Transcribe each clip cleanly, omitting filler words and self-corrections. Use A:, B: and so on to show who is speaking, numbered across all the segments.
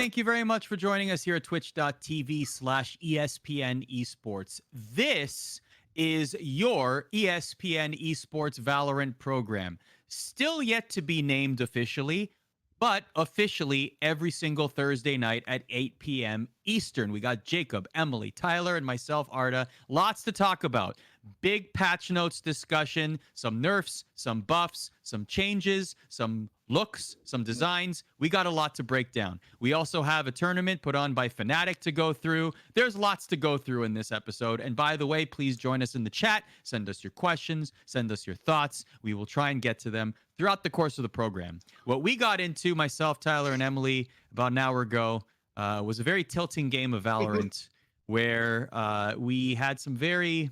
A: thank you very much for joining us here at twitch.tv/ESPN Esports. This is your ESPN Esports Valorant program. Still yet to be named officially, but officially every single Thursday night at 8 p.m. Eastern. We got Jacob, Emily, Tyler, and myself, Arda. Lots to talk about. Big patch notes discussion, some nerfs, some buffs, some changes, some looks, some designs. We got a lot to break down. We also have a tournament put on by Fnatic to go through. There's lots to go through in this episode. And by the way, please join us in the chat. Send us your questions. Send us your thoughts. We will try and get to them throughout the course of the program. What we got into, myself, Tyler, and Emily, about an hour ago, was a very tilting game of Valorant where we had some very...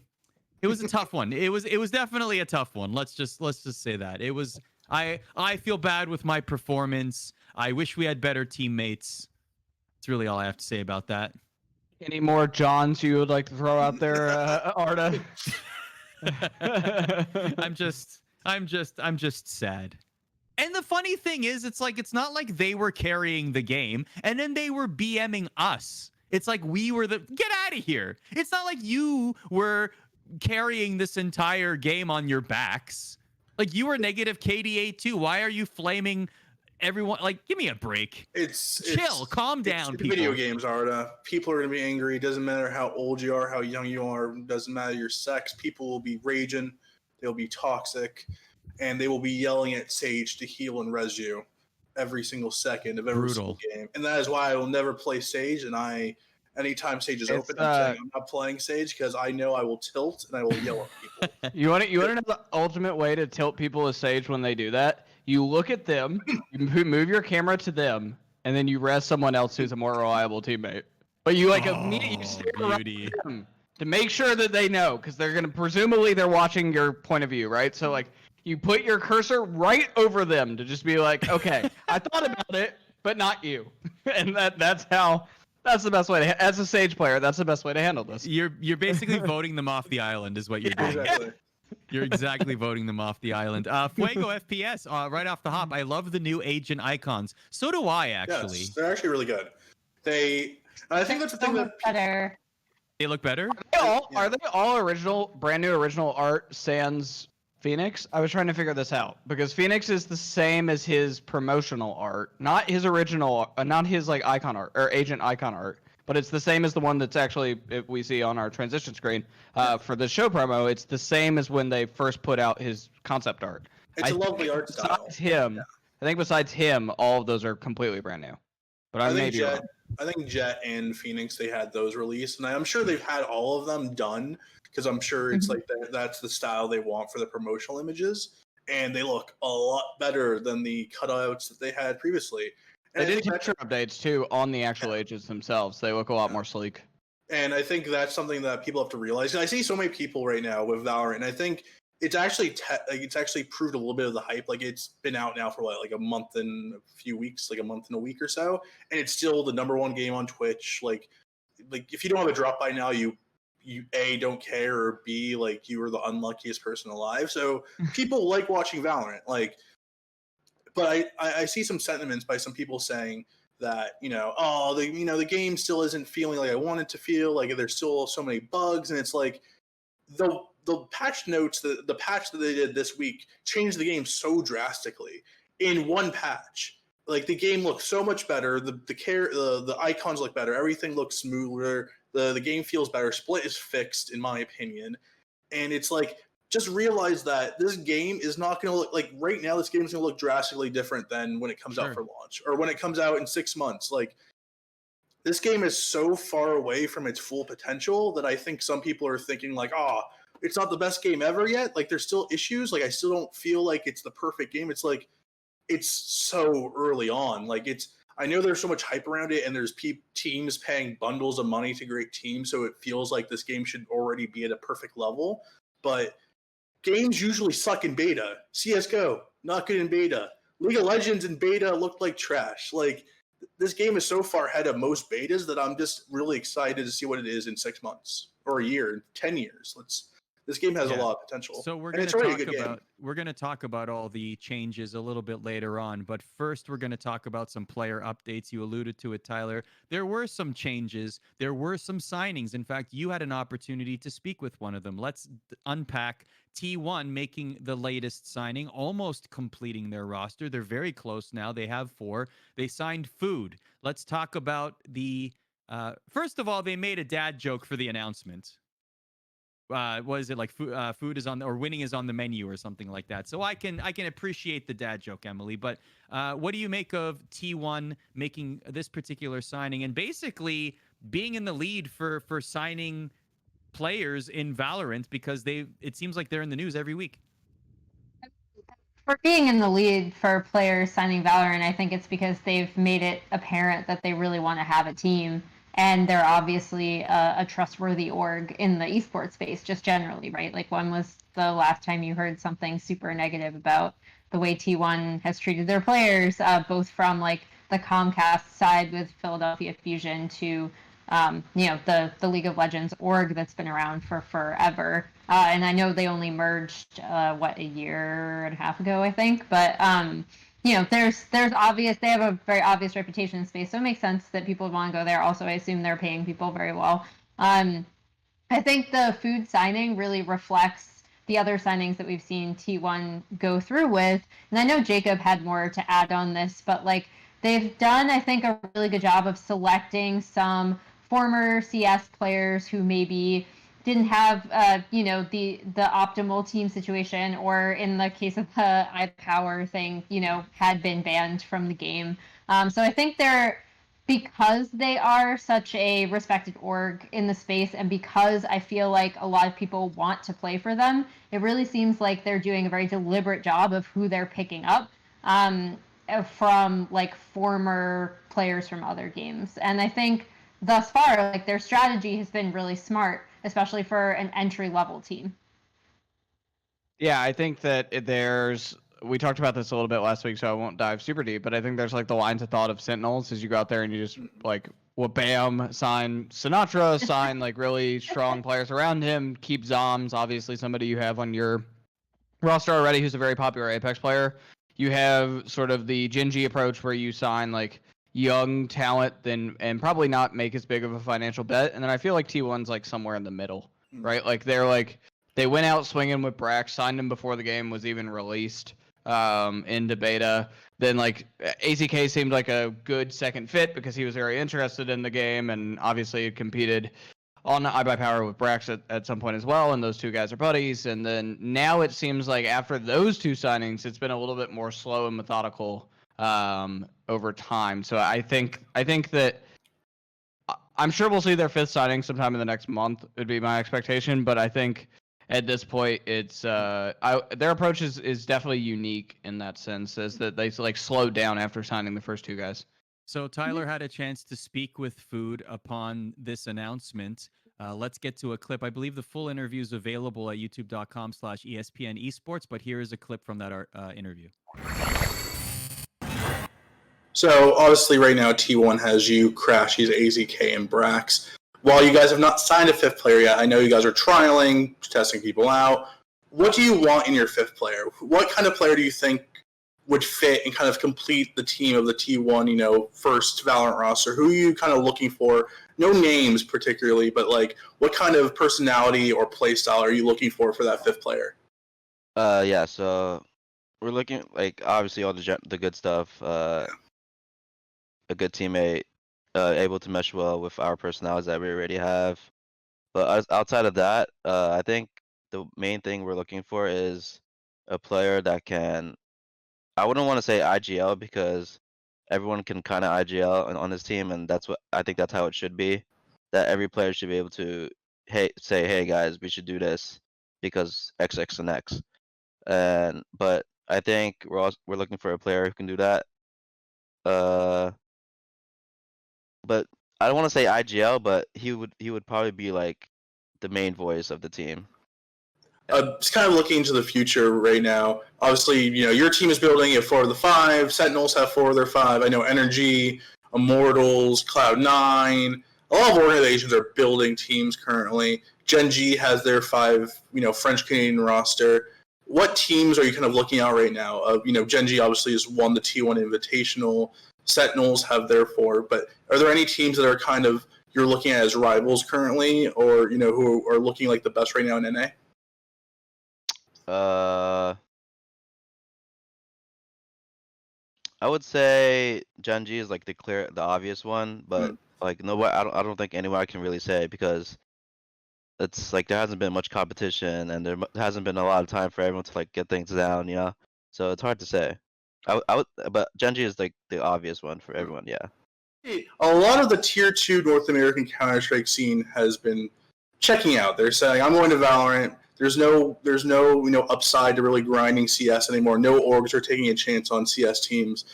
A: It was a tough one. It was definitely a tough one. Let's just say that. It was... I feel bad with my performance. I wish we had better teammates. That's really all I have to say about that.
B: Any more Johns you would like to throw out there, Arda?
A: I'm just sad. And the funny thing is, it's not like they were carrying the game and then they were BMing us. It's like we were get out of here. It's not like you were carrying this entire game on your backs. Like, you were negative KDA too. Why are you flaming everyone? Like, give me a break. Chill, calm down, people.
C: Video games, Arda. People are gonna be angry. It doesn't matter how old you are, how young you are. It doesn't matter your sex. People will be raging. They'll be toxic, and they will be yelling at Sage to heal and res you every single second of every single game. And that is why I will never play Sage. And anytime Sage is open, I'm saying I'm not playing Sage because I know I will tilt and I will yell at people.
B: You want to know the ultimate way to tilt people with Sage when they do that? You look at them, you move your camera to them, and then you res someone else who's a more reliable teammate. But you immediately stare around them to make sure that they know, because presumably they're watching your point of view, right? So you put your cursor right over them to just be like, okay, I thought about it, but not you. And that's the best way to, as a Sage player, that's the best way to handle this.
A: You're basically voting them off the island is what you're doing.
C: Exactly.
A: You're exactly voting them off the island. Fuego FPS, right off the hop. I love the new agent icons. So do I, actually.
C: Yes, they're actually really good. I think that's the thing that
D: better.
A: They look better?
B: Are they all original, brand new original art sans Phoenix? I was trying to figure this out because Phoenix is the same as his promotional art, not his original, not his icon art or agent icon art, but it's the same as the one that's actually we see on our transition screen for the show promo. It's the same as when they first put out his concept art.
C: It's a lovely art style.
B: I think besides him, all of those are completely brand new. But I
C: think Jett and Phoenix, they had those released, and I'm sure they've had all of them done because I'm sure it's that's the style they want for the promotional images, and they look a lot better than the cutouts that they had previously. And
B: they did texture updates too on the actual agents themselves. They look a lot more sleek.
C: And I think that's something that people have to realize. And I see so many people right now with Valorant, and I think it's actually proved a little bit of the hype. Like, it's been out now for a month and a few weeks, a month and a week or so, and it's still the #1 game on Twitch. Like if you don't have a drop by now, you A, don't care, or B, you were the unluckiest person alive. So people like watching Valorant. But I see some sentiments by some people saying that the game still isn't feeling like I want it to feel. Like, there's still so many bugs, and it's like the patch notes, the patch that they did this week changed the game so drastically in one patch. Like, the game looks so much better. The icons look better. Everything looks smoother. The game feels better. Split is fixed, in my opinion. And it's just realize that this game is not going to look right now. This game is going to look drastically different than when it comes out for launch or when it comes out in 6 months. This game is so far away from its full potential that I think some people are thinking it's not the best game ever yet. There's still issues. I still don't feel like it's the perfect game. It's it's so early on. I know there's so much hype around it, and there's teams paying bundles of money to great teams, so it feels like this game should already be at a perfect level. But games usually suck in beta. CSGO, not good in beta. League of Legends in beta looked like trash. This game is so far ahead of most betas that I'm just really excited to see what it is in 6 months or a year, 10 years. This game has a
A: Yeah.
C: lot of potential.
A: So we're
C: And
A: going
C: it's
A: to
C: already a
A: talk
C: good game.
A: about all the changes a little bit later on, but first we're going to talk about some player updates. You alluded to it, Tyler. There were some changes, there were some signings. In fact, you had an opportunity to speak with one of them. Let's unpack T1 making the latest signing, almost completing their roster. They're very close now. They have 4. They signed Food. Let's talk about the first of all, they made a dad joke for the announcement. What is it like? Food is on, or winning is on the menu, or something like that. So I can appreciate the dad joke, Emily. But what do you make of T1 making this particular signing and basically being in the lead for signing players in Valorant, because it seems like they're in the news every week?
D: For being in the lead for players signing Valorant, I think it's because they've made it apparent that they really want to have a team, and they're obviously a trustworthy org in the esports space, just generally, right? Like, when was the last time you heard something super negative about the way T1 has treated their players, both from like the Comcast side with Philadelphia Fusion to the League of Legends org that's been around for forever. And I know they only merged, a year and a half ago, I think. But there's obvious, they have a very obvious reputation in space, so it makes sense that people would want to go there. Also, I assume they're paying people very well. I think the Food signing really reflects the other signings that we've seen T1 go through with. And I know Jacob had more to add on this, but like, they've done, I think, a really good job of selecting some former CS players who maybe didn't have the optimal team situation, or in the case of the iPower thing, had been banned from the game. So I think because they are such a respected org in the space, and because I feel like a lot of people want to play for them, it really seems like they're doing a very deliberate job of who they're picking up from like former players from other games. And I think thus far, like, their strategy has been really smart, especially for an entry level team.
B: Yeah, I think that we talked about this a little bit last week, so I won't dive super deep, but I think there's like the lines of thought of Sentinels as you go out there and you just like, well, bam, sign Sinatra, sign like really strong players around him, keep Zoms, obviously somebody you have on your roster already who's a very popular Apex player. You have sort of the Genji approach where you sign like young talent and probably not make as big of a financial bet. And then I feel like T1's like somewhere in the middle, right? Like they went out swinging with Brax, signed him before the game was even released into beta. Then like AZK seemed like a good second fit because he was very interested in the game and obviously competed on iBuyPower with Brax at some point as well, and those two guys are buddies. And then now it seems like after those two signings, it's been a little bit more slow and methodical over time. So I think that I'm sure we'll see their 5th signing sometime in the next month, would be my expectation. But I think at this point, it's their approach is definitely unique in that sense, is that they like slowed down after signing the first 2 guys.
A: So Tyler had a chance to speak with Food upon this announcement. Let's get to a clip. I believe the full interview is available at youtube.com/ESPN Esports, but here is a clip from that interview.
C: So obviously right now T1 has you, Crashies, AZK, and Brax. While you guys have not signed a 5th player yet, I know you guys are trialing, testing people out. What do you want in your 5th player? What kind of player do you think would fit and kind of complete the team of the T1, first Valorant roster? Who are you kind of looking for? No names particularly, but like, what kind of personality or play style are you looking for that 5th player?
E: Yeah, so we're looking like obviously all the good stuff. A good teammate, able to mesh well with our personalities that we already have. But outside of that, I think the main thing we're looking for is a player that can. I wouldn't want to say IGL because everyone can kind of IGL on this team, and that's how it should be. That every player should be able to say, hey guys, we should do this because X, X, and X. But I think we're looking for a player who can do that. But I don't want to say IGL, but he would probably be like the main voice of the team.
C: Just kind of looking into the future right now. Obviously, your team is building at 4 of the 5. Sentinels have 4 of their 5. I know Energy, Immortals, Cloud9. a lot of organizations are building teams currently. Gen G has their 5, French Canadian roster. What teams are you kind of looking at right now? Gen G obviously has won the T1 Invitational. Sentinels have their 4, but are there any teams that are kind of you're looking at as rivals currently, or who are looking like the best right now in NA?
E: I would say Gen G is like the obvious one, but like I don't think anyone can really say because it's like there hasn't been much competition and there hasn't been a lot of time for everyone to like get things down, so it's hard to say. But Gen G is like the obvious one for everyone, yeah.
C: A lot of the tier 2 North American Counter-Strike scene has been checking out. They're saying, I'm going to Valorant. There's no upside to really grinding CS anymore. No orgs are taking a chance on CS teams.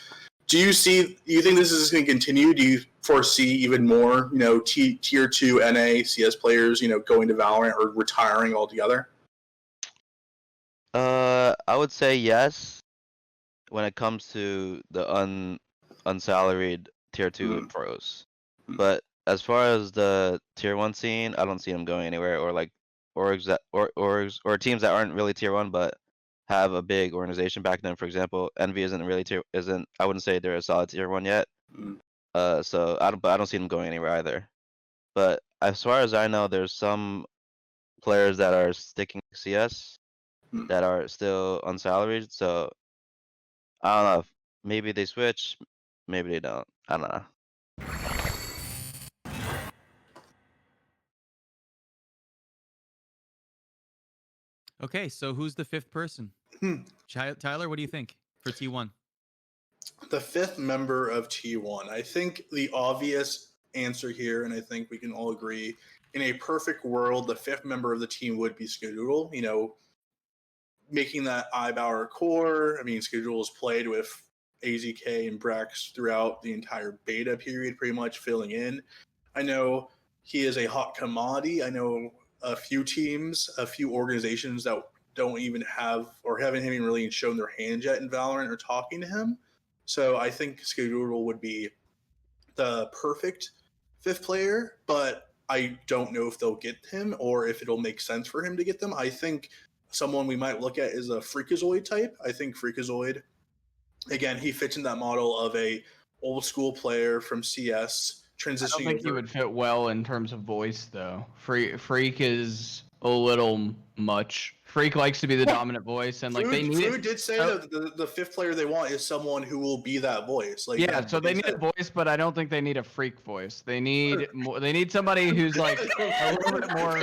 C: Do you think this is going to continue? Do you foresee even more, tier 2 NA CS players, going to Valorant or retiring altogether?
E: I would say yes when it comes to the unsalaried tier 2 pros. But as far as the tier 1 scene, I don't see them going anywhere, or like orgs or teams that aren't really tier 1 but have a big organization back then. For example, Envy I wouldn't say they're a solid tier 1 yet. So I don't see them going anywhere either. But as far as I know, there's some players that are sticking to CS that are still unsalaried. So I don't know. Maybe they switch, maybe they don't. I don't know.
A: Okay, so who's the 5th person? Tyler, what do you think for T1?
C: The 5th member of T1. I think the obvious answer here, and I think we can all agree, in a perfect world, the 5th member of the team would be Skadoodle. Making that Erzberger core. I mean, Skadoodle has played with AZK and Brax throughout the entire beta period, pretty much filling in. I know he is a hot commodity. I know a few teams, a few organizations that don't even have or haven't even really shown their hand yet in Valorant or talking to him. So I think Skadoodle would be the perfect 5th player, but I don't know if they'll get him or if it'll make sense for him to get them. I think someone we might look at is a Freakazoid type. I think Freakazoid, again, he fits in that model of a old school player from CS transitioning.
B: I don't think he would fit well in terms of voice, though. Freak is a little much. Freak likes to be the dominant voice, and like
C: Food did say that the 5th player they want is someone who will be that voice. Like
B: so they need a voice, but I don't think they need a freak voice. They need They need somebody who's like a little bit more.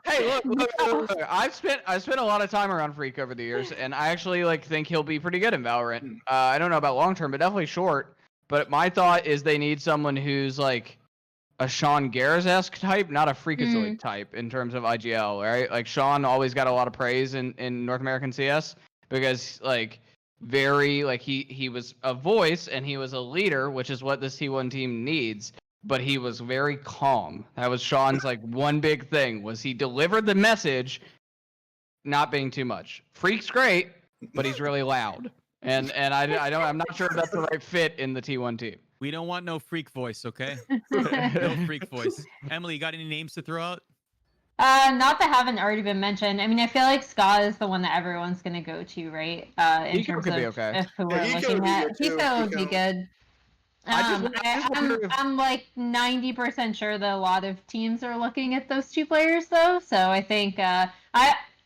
B: Hey, look. I've spent a lot of time around Freak over the years, and I actually think he'll be pretty good in Valorant. I don't know about long term, but definitely short. But my thought is they need someone who's like a Sean Garrett-esque type, not a Freakazoid type in terms of IGL, right? Like Sean always got a lot of praise in North American CS because he was a voice and he was a leader, which is what this T1 team needs. But he was very calm. That was Sean's one big thing was he delivered the message, not being too much. Freak's great, but he's really loud. And I'm not sure if that's the right fit in the T1 team.
A: We don't want no freak voice, okay? No freak voice. Emily, you got any names to throw out?
D: Not that haven't already been mentioned. I mean, I feel like Ska is the one that everyone's going to go to, right? In
B: Hiko
D: terms
B: could
D: of
B: be okay.
D: who we're looking at. Hiko would be good. I'm like 90% sure that a lot of teams are looking at those 2 players, though. So I think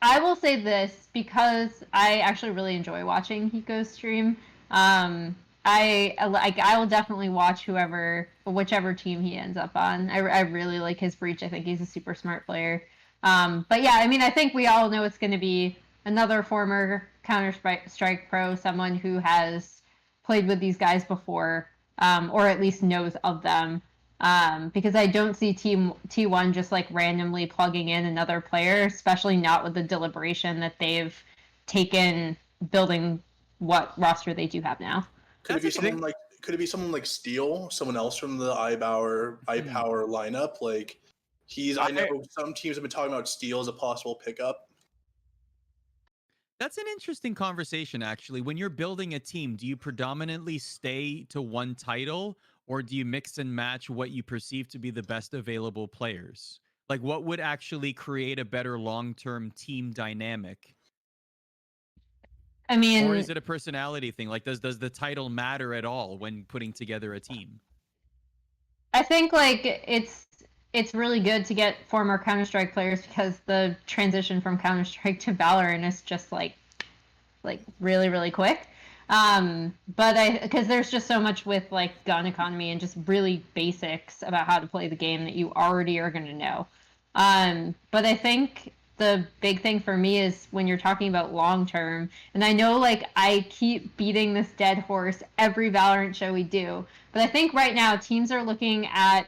D: I will say this because I actually really enjoy watching Hiko's stream. I will definitely watch whichever team he ends up on. I really like his breach. I think he's a super smart player. But yeah, I mean, I think we all know it's going to be another former Counter-Strike pro, someone who has played with these guys before, or at least knows of them. Because I don't see T1 just randomly plugging in another player, especially not with the deliberation that they've taken building what roster they do have now.
C: Could it be someone like Steel, someone else from the iPower lineup? I know some teams have been talking about Steel as a possible pickup.
A: That's an interesting conversation, actually. When you're building a team, do you predominantly stay to one title, or do you mix and match what you perceive to be the best available players? Like, what would actually create a better long-term team dynamic?
D: I mean,
A: Or is it a personality thing? Like, does the title matter at all when putting together a team?
D: I think like it's really good to get former Counter-Strike players because the transition from Counter-Strike to Valorant is just like really really quick. But because there's just so much with like gun economy and just really basics about how to play the game that you already are going to know. But I think the big thing for me is when you're talking about long term, and I know like I keep beating this dead horse every Valorant show we do, but I think right now teams are looking at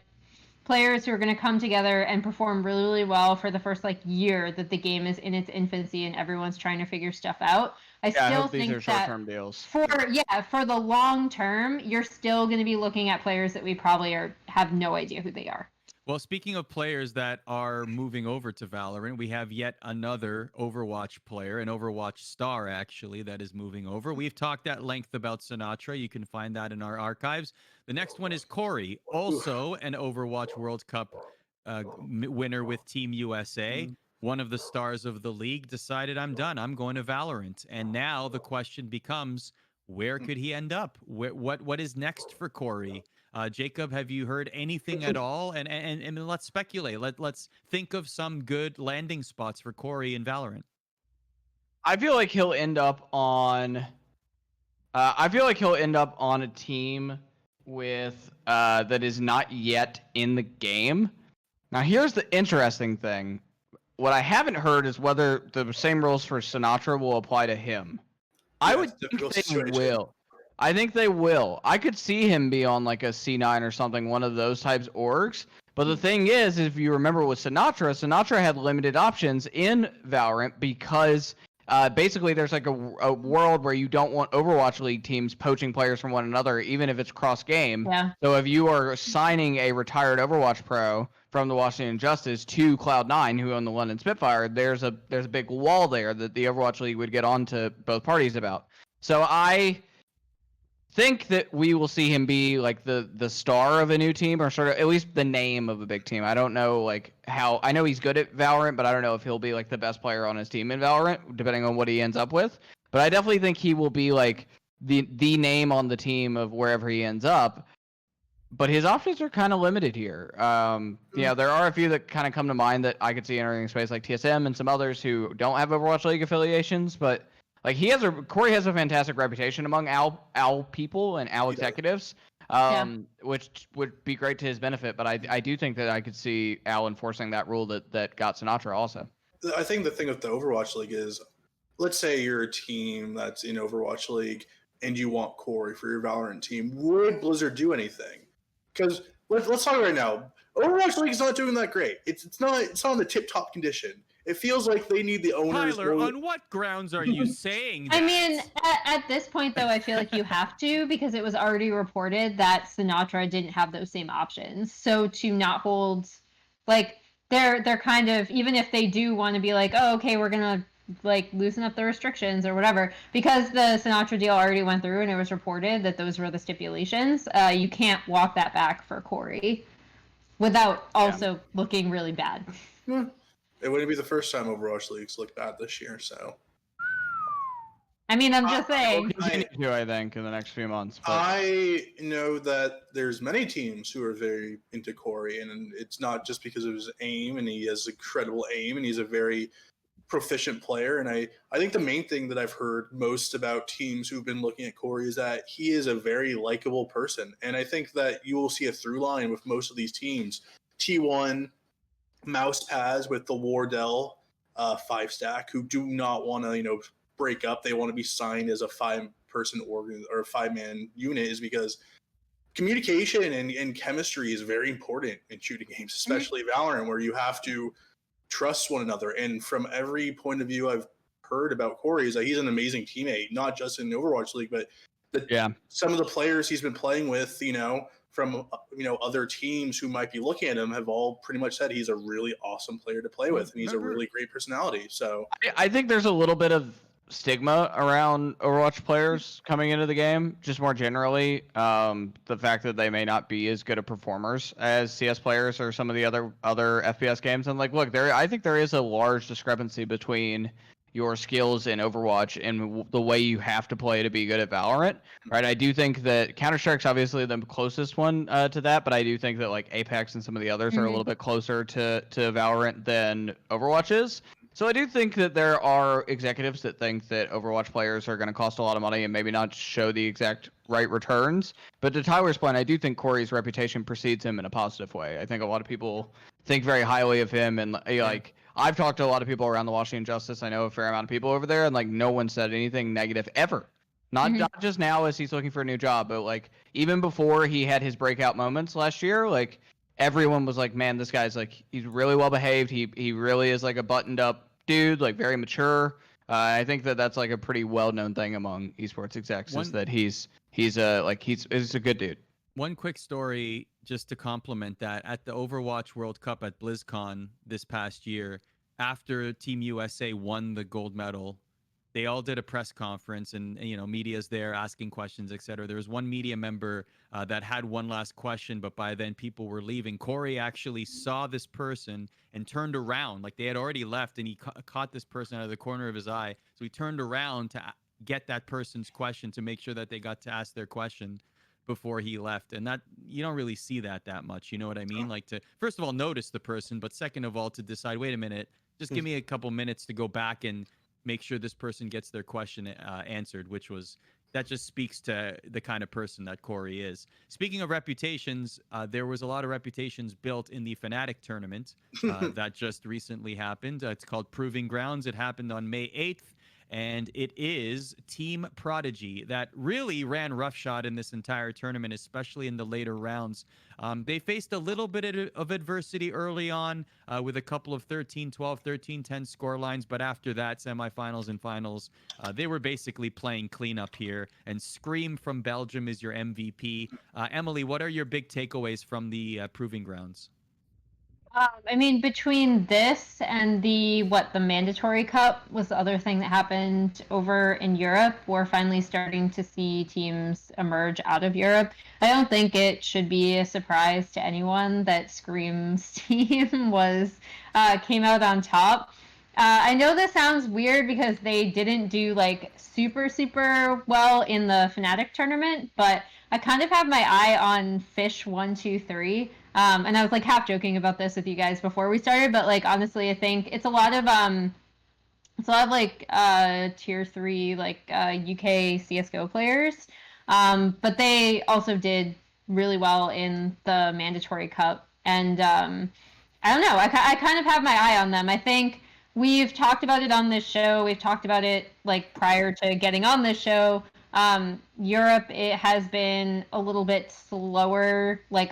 D: players who are going to come together and perform really, really well for the first like year that the game is in its infancy and everyone's trying to figure stuff out. I still
B: hope these
D: think
B: are short-term deals.
D: for the long term, you're still going to be looking at players that we probably have no idea who they are.
A: Well, speaking of players that are moving over to Valorant, we have yet another Overwatch player, an Overwatch star, actually, that is moving over. We've talked at length about Sinatra. You can find that in our archives. The next one is Corey, also an Overwatch World Cup winner with Team USA. One of the stars of the league decided, I'm done. I'm going to Valorant. And now the question becomes, where could he end up? What is next for Corey? Jacob, have you heard anything at all? And let's speculate. Let's think of some good landing spots for Corey in Valorant.
B: I feel like he'll end up on. I feel like he'll end up on a team with that is not yet in the game. Now, here's the interesting thing. What I haven't heard is whether the same rules for Sinatra will apply to him. I would think they will. I think they will. I could see him be on like a C9 or something, one of those types orgs. But the thing is, if you remember with Sinatra had limited options in Valorant because basically there's like a world where you don't want Overwatch League teams poaching players from one another, even if it's cross-game.
D: Yeah.
B: So if you are signing a retired Overwatch pro from the Washington Justice to Cloud9, who own the London Spitfire, there's a big wall there that the Overwatch League would get onto both parties about. So I think that we will see him be like the star of a new team, or sort of at least the name of a big team. I don't know like how. I know he's good at Valorant, but I don't know if he'll be like the best player on his team in Valorant, depending on what he ends up with. But I definitely think he will be like the name on the team of wherever he ends up. But his options are kind of limited here. Yeah, there are a few that kind of come to mind that I could see entering space, like TSM and some others who don't have Overwatch League affiliations, but. Like Corey has a fantastic reputation among OWL people and OWL executives, which would be great to his benefit. But I do think that I could see OWL enforcing that rule that got Sinatra also.
C: I think the thing with the Overwatch League is, let's say you're a team that's in Overwatch League and you want Corey for your Valorant team. Would Blizzard do anything? Because let's talk right now. Overwatch League is not doing that great. It's not in the tip top condition. It feels like they need the owners.
A: Tyler, on what grounds are you saying that?
D: I mean, at this point, though, I feel like you have to, because it was already reported that Sinatra didn't have those same options. So to not hold, like, they're kind of, even if they do want to be like, oh, okay, we're going to, like, loosen up the restrictions or whatever, because the Sinatra deal already went through and it was reported that those were the stipulations, you can't walk that back for Corey without also looking really bad.
C: Yeah. It wouldn't be the first time Overwatch Leagues looked bad this year, so.
D: I mean, I'm just saying.
B: I think in the next few months. But.
C: I know that there's many teams who are very into Corey, and it's not just because of his aim, and he has incredible aim, and he's a very proficient player. And I think the main thing that I've heard most about teams who've been looking at Corey is that he is a very likable person. And I think that you will see a through line with most of these teams. T1, Mouse Pads with the Wardell 5-stack, who do not want to, break up. They want to be signed as a 5-person organ or a 5-man unit, is because communication and chemistry is very important in shooting games, especially Valorant, where you have to trust one another. And from every point of view I've heard about Corey is that he's an amazing teammate, not just in Overwatch League, but some of the players he's been playing with, from other teams who might be looking at him have all pretty much said he's a really awesome player to play with, and he's a really great personality. So
B: I think there's a little bit of stigma around Overwatch players coming into the game, just more generally. The fact that they may not be as good of performers as CS players or some of the other FPS games. And like, look, I think there is a large discrepancy between your skills in Overwatch and the way you have to play to be good at Valorant, right? I do think that Counter-Strike's obviously the closest one to that, but I do think that like Apex and some of the others are a little bit closer to Valorant than Overwatch is. So I do think that there are executives that think that Overwatch players are going to cost a lot of money and maybe not show the exact right returns. But to Tyler's point, I do think Corey's reputation precedes him in a positive way. I think a lot of people think very highly of him, and like I've talked to a lot of people around the Washington Justice. I know a fair amount of people over there, and like no one said anything negative ever. Not just now as he's looking for a new job, but like even before he had his breakout moments last year, like everyone was like, man, this guy's like, he's really well behaved. He really is like a buttoned up dude, like very mature. I think that that's like a pretty well known thing among esports execs is that he's a good dude.
A: One quick story just to complement that. At the Overwatch World Cup at BlizzCon this past year, after Team USA won the gold medal, they all did a press conference, and media's there asking questions, etc. There was one media member that had one last question, but by then people were leaving. Corey actually saw this person and turned around, like they had already left, and he caught this person out of the corner of his eye. So he turned around to get that person's question, to make sure that they got to ask their question before he left. And that, you don't really see that much, you know what I mean? Like, to first of all notice the person, but second of all to decide, wait a minute, just give me a couple minutes to go back and make sure this person gets their question answered, that just speaks to the kind of person that Corey is. Speaking of reputations, there was a lot of reputations built in the Fnatic tournament that just recently happened. It's called Proving Grounds. It happened on May 8th. And it is Team Prodigy that really ran roughshod in this entire tournament, especially in the later rounds. They faced a little bit of adversity early on with a couple of 13-12, 13-10 score lines. But after that, semifinals and finals, they were basically playing cleanup here. And Scream from Belgium is your MVP. Emily, what are your big takeaways from the Proving Grounds?
D: I mean, between this and the mandatory cup was the other thing that happened over in Europe. We're finally starting to see teams emerge out of Europe. I don't think it should be a surprise to anyone that Scream's team came out on top. I know this sounds weird because they didn't do like super well in the Fnatic tournament, but I kind of have my eye on Fish 123. And I was like half joking about this with you guys before we started, but like honestly, I think it's a lot of like tier 3 like UK CS:GO players. But they also did really well in the mandatory cup, and I don't know. I kind of have my eye on them. I think we've talked about it on this show. We've talked about it like prior to getting on this show. Europe, it has been a little bit slower. Like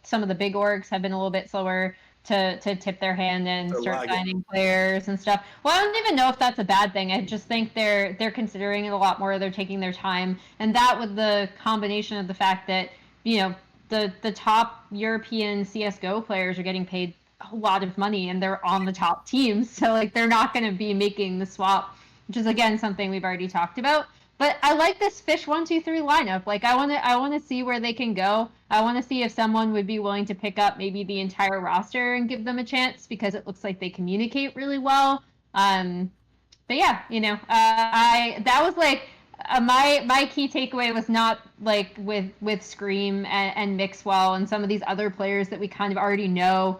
D: some of the big orgs have been a little bit slower to tip their hand and start signing players and stuff. Well, I don't even know if that's a bad thing. I just think they're considering it a lot more. They're taking their time, and that with the combination of the fact that the top European CS:GO players are getting paid a lot of money and they're on the top teams, so like they're not going to be making the swap, which is again something we've already talked about. But I like this Fish 123 lineup. Like I want to see where they can go. I want to see if someone would be willing to pick up maybe the entire roster and give them a chance, because it looks like they communicate really well. But yeah, that was like my key takeaway was not like with Scream and Mixwell and some of these other players that we kind of already know.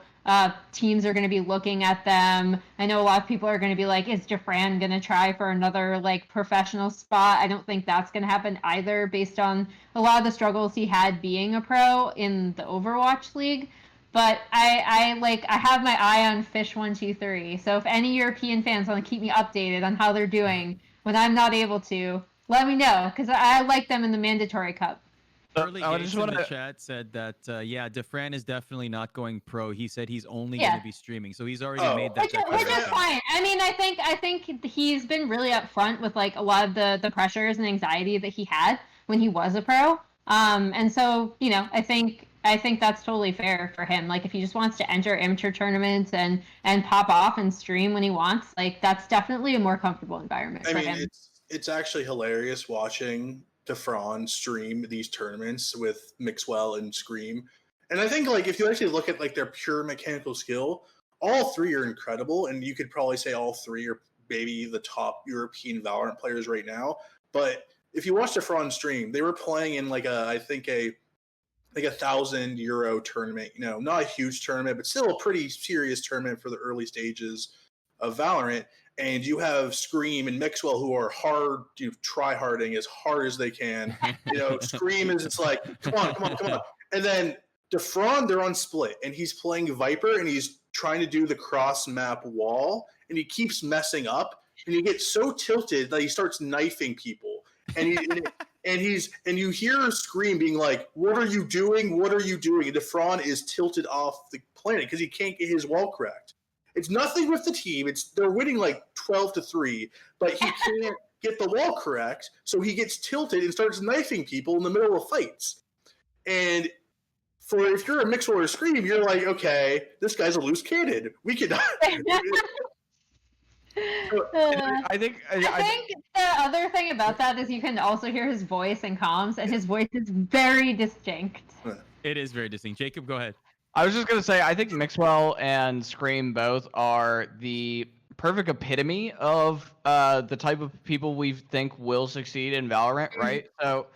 D: Teams are going to be looking at them. I know a lot of people are going to be like, is Jafran going to try for another like professional spot? I don't think that's going to happen either, based on a lot of the struggles he had being a pro in the Overwatch League. But I have my eye on Fish 123. So if any European fans want to keep me updated on how they're doing when I'm not able to, let me know, because I like them in the mandatory cup.
A: Early Gates in the chat said that, Defran is definitely not going pro. He said he's only going to be streaming, so he's already made that declaration.
D: Which is fine. I mean, I think he's been really upfront with like a lot of the pressures and anxiety that he had when he was a pro. And so I think I think that's totally fair for him. Like if he just wants to enter amateur tournaments and pop off and stream when he wants, like that's definitely a more comfortable environment
C: I
D: for
C: mean,
D: him.
C: it's actually hilarious watching Defron stream these tournaments with Mixwell and Scream. And I think like if you actually look at like their pure mechanical skill, all three are incredible, and you could probably say all three are maybe the top European Valorant players right now. But if you watch Defron stream, they were playing in like I think a €1,000 tournament. You know, not a huge tournament, but still a pretty serious tournament for the early stages of Valorant. And you have Scream and Mixwell who are hard, try harding as hard as they can. You know, Scream is it's like, come on. And then Defron, they're on split, and he's playing Viper, and he's trying to do the cross map wall, and he keeps messing up, and he gets so tilted that he starts knifing people, and you hear Scream being like, "What are you doing? What are you doing?" And Defron is tilted off the planet because he can't get his wall correct. It's nothing with the team. They're winning like 12-3, but he can't get the wall correct, so he gets tilted and starts knifing people in the middle of fights. And if you're a Mixwell or a Scream, you're like, okay, this guy's a loose cannon. We cannot.
B: I think
D: the other thing about that is you can also hear his voice in comms, and his voice is very distinct.
A: It is very distinct. Jacob, go ahead.
B: I was just gonna say, I think Mixwell and Scream both are the perfect epitome of the type of people we think will succeed in Valorant, right? So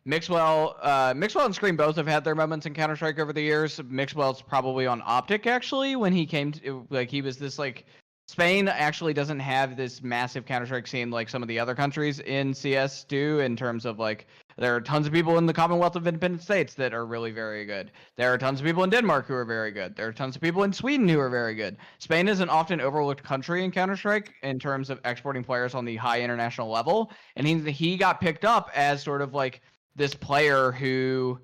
B: Mixwell and Scream both have had their moments in Counter-Strike over the years. Mixwell's probably on Optic actually when he came to, like, he was this like, Spain actually doesn't have this massive Counter-Strike scene like some of the other countries in CS do, in terms of like, there are tons of people in the Commonwealth of Independent States that are really very good. There are tons of people in Denmark who are very good. There are tons of people in Sweden who are very good. Spain is an often overlooked country in Counter-Strike in terms of exporting players on the high international level, and he got picked up as sort of like this player who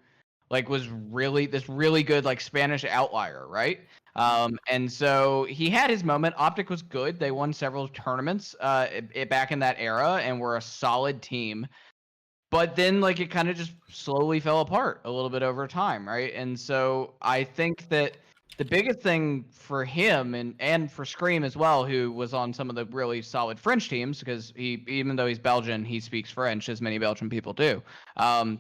B: like was really good like Spanish outlier, right? And so he had his moment. Optic was good. They won several tournaments back in that era and were a solid team. But then like it kind of just slowly fell apart a little bit over time, right? And so I think that the biggest thing for him and for Scream as well, who was on some of the really solid French teams, because even though he's Belgian, he speaks French, as many Belgian people do.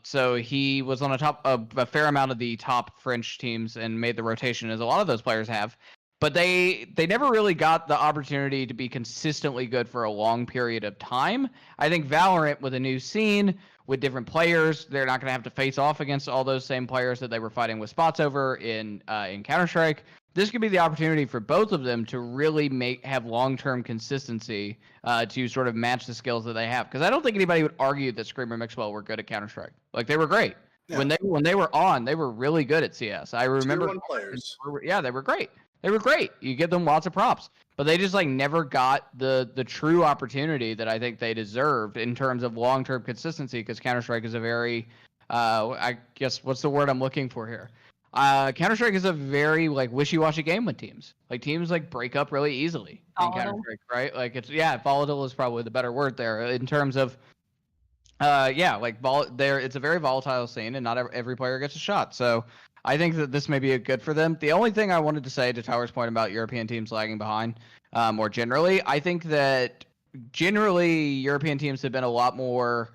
B: So he was on a fair amount of the top French teams and made the rotation, as a lot of those players have. But they never really got the opportunity to be consistently good for a long period of time. I think Valorant, with a new scene, with different players, they're not going to have to face off against all those same players that they were fighting with spots over in Counter-Strike. This could be the opportunity for both of them to really have long-term consistency to sort of match the skills that they have. Because I don't think anybody would argue that Scream or Mixwell were good at Counter-Strike. Like, they were great. Yeah. When they were on, they were really good at CS. I remember
C: Tier 1 players.
B: Yeah, they were great. They were great. You give them lots of props. But they just like never got the true opportunity that I think they deserved in terms of long-term consistency, because Counter-Strike is a very I guess what's the word I'm looking for here? Counter-Strike is a very like wishy-washy game with teams. Like teams like break up really easily in Counter-Strike, right? Like volatile is probably the better word there in terms of it's a very volatile scene, and not every player gets a shot. So I think that this may be good for them. The only thing I wanted to say to Tyler's point about European teams lagging behind, more generally, I think that generally European teams have been a lot more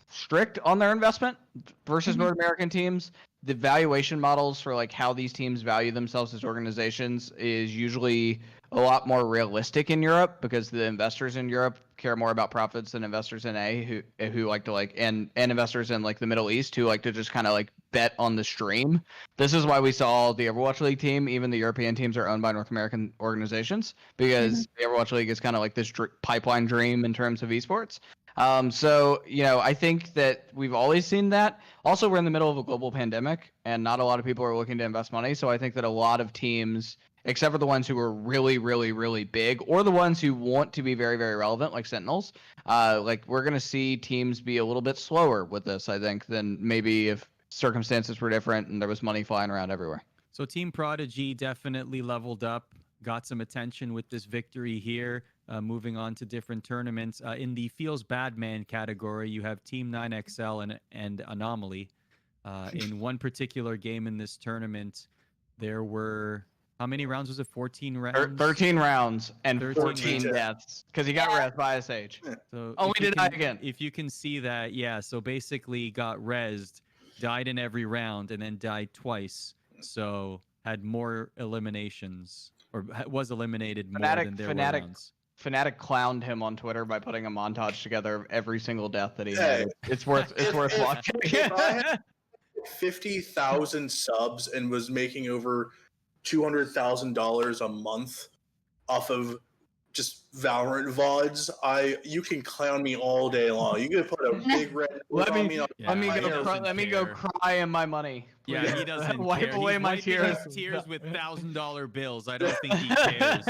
B: strict on their investment versus North American teams. The valuation models for like how these teams value themselves as organizations is usually a lot more realistic in Europe, because the investors in Europe care more about profits than investors in who like to like and investors in like the Middle East who like to just kind of like bet on the stream. This is why we saw the Overwatch League team, even the European teams, are owned by North American organizations, because the Overwatch League is kind of like this pipeline dream in terms of esports. So, I think that we've always seen that. Also, we're in the middle of a global pandemic, and not a lot of people are looking to invest money. So I think that a lot of teams, except for the ones who are really, really, really big, or the ones who want to be very, very relevant, like Sentinels, we're going to see teams be a little bit slower with this, I think, than maybe if circumstances were different and there was money flying around everywhere.
A: So Team Prodigy definitely leveled up, got some attention with this victory here. Moving on to different tournaments. In the Feels Bad Man category, you have Team 9XL and Anomaly. In one particular game in this tournament, there were how many rounds was it? 14 rounds.
B: 13 rounds and
A: 13
B: 14
C: rounds.
B: deaths because he got rezzed by a Sage.
A: So
B: Oh,
A: if
B: we
A: you
B: did die
A: can-
B: again.
A: If you can see that, yeah. So basically, got rezzed, died in every round, and then died twice. So had more eliminations, or was eliminated more than there were rounds.
B: Fnatic clowned him on Twitter by putting a montage together of every single death that he
C: Hey.
B: had. It's worth watching.
C: If I had 50,000 subs and was making over $200,000 a month off of just Valorant VODs, you can clown me all day long. You can put a big red
B: Let
C: on
B: me-
C: me.
A: Yeah, he doesn't
B: go
A: care.
B: cry in my money.
A: Yeah, he doesn't
B: Wipe
A: care.
B: away
A: He's
B: my
A: wiping
B: tears.
A: his tears with $1,000 bills. I don't think he cares.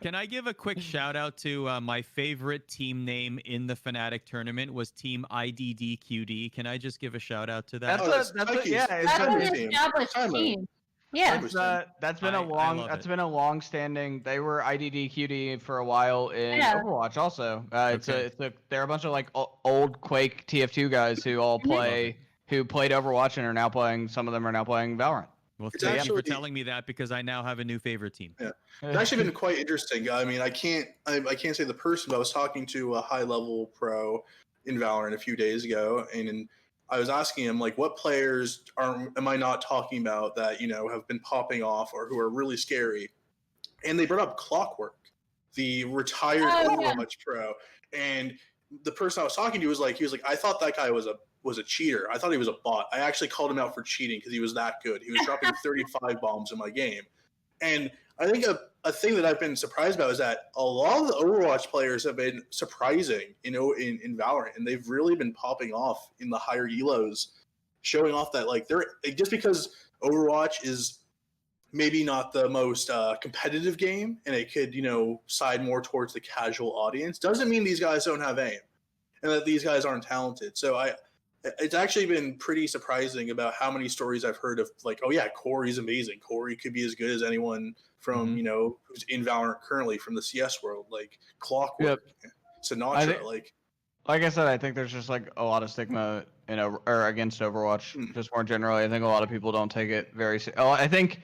A: Can I give a quick shout out to my favorite team name in the Fnatic tournament was Team IDDQD. Can I just give a shout out to that?
B: That's yeah.
D: That's
C: Timeless
D: an
C: team.
D: established
C: Timeless.
D: team. Yeah.
C: Timeless.
B: That's been
A: I
B: a long
A: love
B: that's
A: it.
B: been a long standing. They were IDDQD for a while in
D: Yeah.
B: Overwatch also.
A: Okay.
B: They're a bunch of like old Quake TF2 guys who all play who played Overwatch and are now playing. Some of them are now playing Valorant.
A: Well,
C: It's
A: thank you for
C: actually-
A: telling me that because I now have a new favorite team.
C: It's actually been quite interesting. I mean, I can't say the person, but I was talking to a high level pro in Valorant a few days ago, and I was asking him like, what players am I not talking about that have been popping off or who are really scary? And they brought up Clockwork, the retired Overwatch pro, and the person I was talking to was like, I thought that guy was a cheater. I thought he was a bot. I actually called him out for cheating because he was that good. He was dropping 35 bombs in my game. And I think a thing that I've been surprised about is that a lot of the Overwatch players have been surprising, in Valorant, and they've really been popping off in the higher elos, showing off that like they're just because Overwatch is maybe not the most competitive game and it could side more towards the casual audience doesn't mean these guys don't have aim and that these guys aren't talented. So it's actually been pretty surprising about how many stories I've heard of like, oh yeah, Corey's amazing. Corey could be as good as anyone from, who's in Valorant currently from the CS world, like Clockwork, Sinatra, like
B: I said, I think there's just like a lot of stigma against Overwatch, just more generally. I think a lot of people don't take it very. I think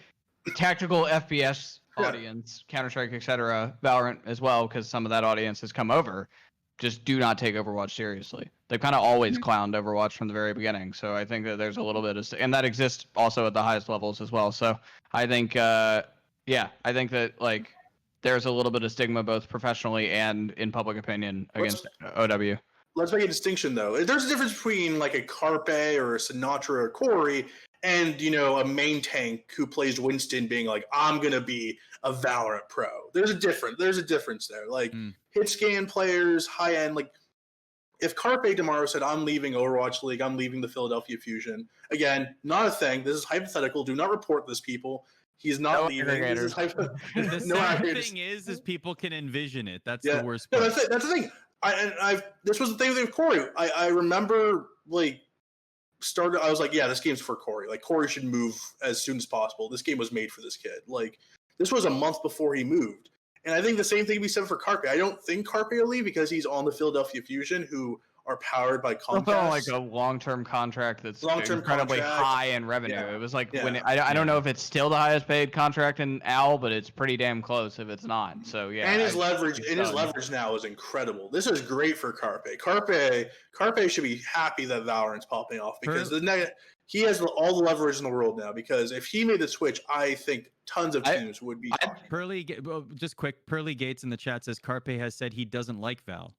B: tactical FPS audience, Counter-Strike, etc., Valorant as well, because some of that audience has come over, just do not take Overwatch seriously. They've kind of always clowned Overwatch from the very beginning. So I think that there's a little bit of, and that exists also at the highest levels as well. So I think, I think that like there's a little bit of stigma both professionally and in public opinion against OW.
C: Let's make a distinction though. There's a difference between like a Carpe or a Sinatra or Corey and a main tank who plays Winston being like, I'm gonna be a Valorant pro. There's a difference there. Like hit scan players, high end, like if Carpe tomorrow said, I'm leaving Overwatch League, I'm leaving the Philadelphia Fusion, again, not a thing. This is hypothetical. Do not report this, people. He's not leaving. This is
A: The sad thing is people can envision it. That's the worst part.
C: No, that's the thing. This was the thing with Corey. I remember like I was like, yeah, this game's for Corey. Like Corey should move as soon as possible. This game was made for this kid. Like this was a month before he moved. And I think the same thing we said for Carpe. I don't think Carpe will leave because he's on the Philadelphia Fusion, who are powered by Comcast.
B: Like a long-term contract that's
C: Long-term
B: incredibly
C: contract.
B: high in revenue.
C: Yeah.
B: It was like
C: Yeah.
B: when I don't know if it's still the highest paid contract in OWL, but it's pretty damn close if it's not. So yeah.
C: And his leverage now is incredible. This is great for Carpe. Carpe should be happy that Valorant's popping off because he has all the leverage in the world now. Because if he made the switch, I think tons of teams would be.
A: Pearly Gates in the chat says Carpe has said he doesn't like Val.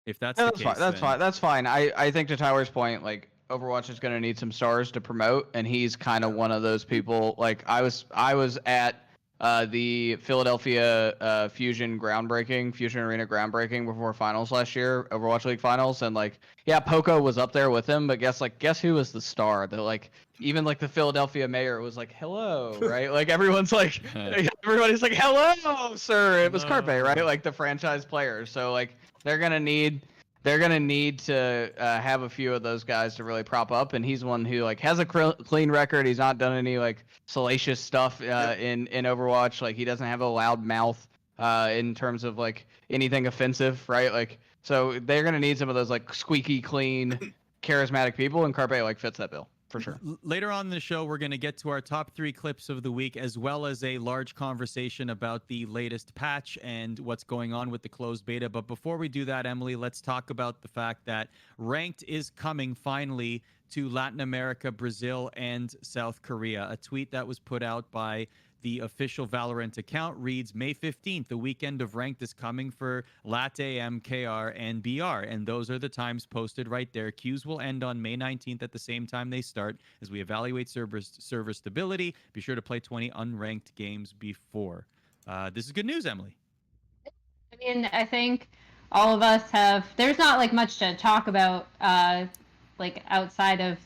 A: If that's
B: Yeah,
A: the case,
B: that's fine. I think to Tyler's point, like Overwatch is going to need some stars to promote, and he's kind of one of those people. Like I was at the Philadelphia Fusion Arena groundbreaking before finals last year, Overwatch League finals, and like Poco was up there with him, but guess who was the star? That like even like the Philadelphia mayor was like, hello, right? Like everybody's like hello, sir. It was Carpe, right? Like the franchise players. So like they're gonna need to have a few of those guys to really prop up, and he's one who like has a clean record. He's not done any like salacious stuff in Overwatch. Like he doesn't have a loud mouth in terms of like anything offensive, right? Like so they're gonna need some of those like squeaky clean, charismatic people, and Carpe like fits that bill. for sure.
A: Later on in the show, we're going to get to our top 3 clips of the week, as well as a large conversation about the latest patch and what's going on with the closed beta. But before we do that, Emily, let's talk about the fact that Ranked is coming finally to Latin America, Brazil, and South Korea. A tweet that was put out by the official Valorant account reads, May 15th, the weekend of Ranked is coming for Latte, MKR, and BR. And those are the times posted right there. Queues will end on May 19th at the same time they start as we evaluate server stability. Be sure to play 20 unranked games before. This is good news, Emily.
D: I mean, I think all of us have, there's not like much to talk about like outside of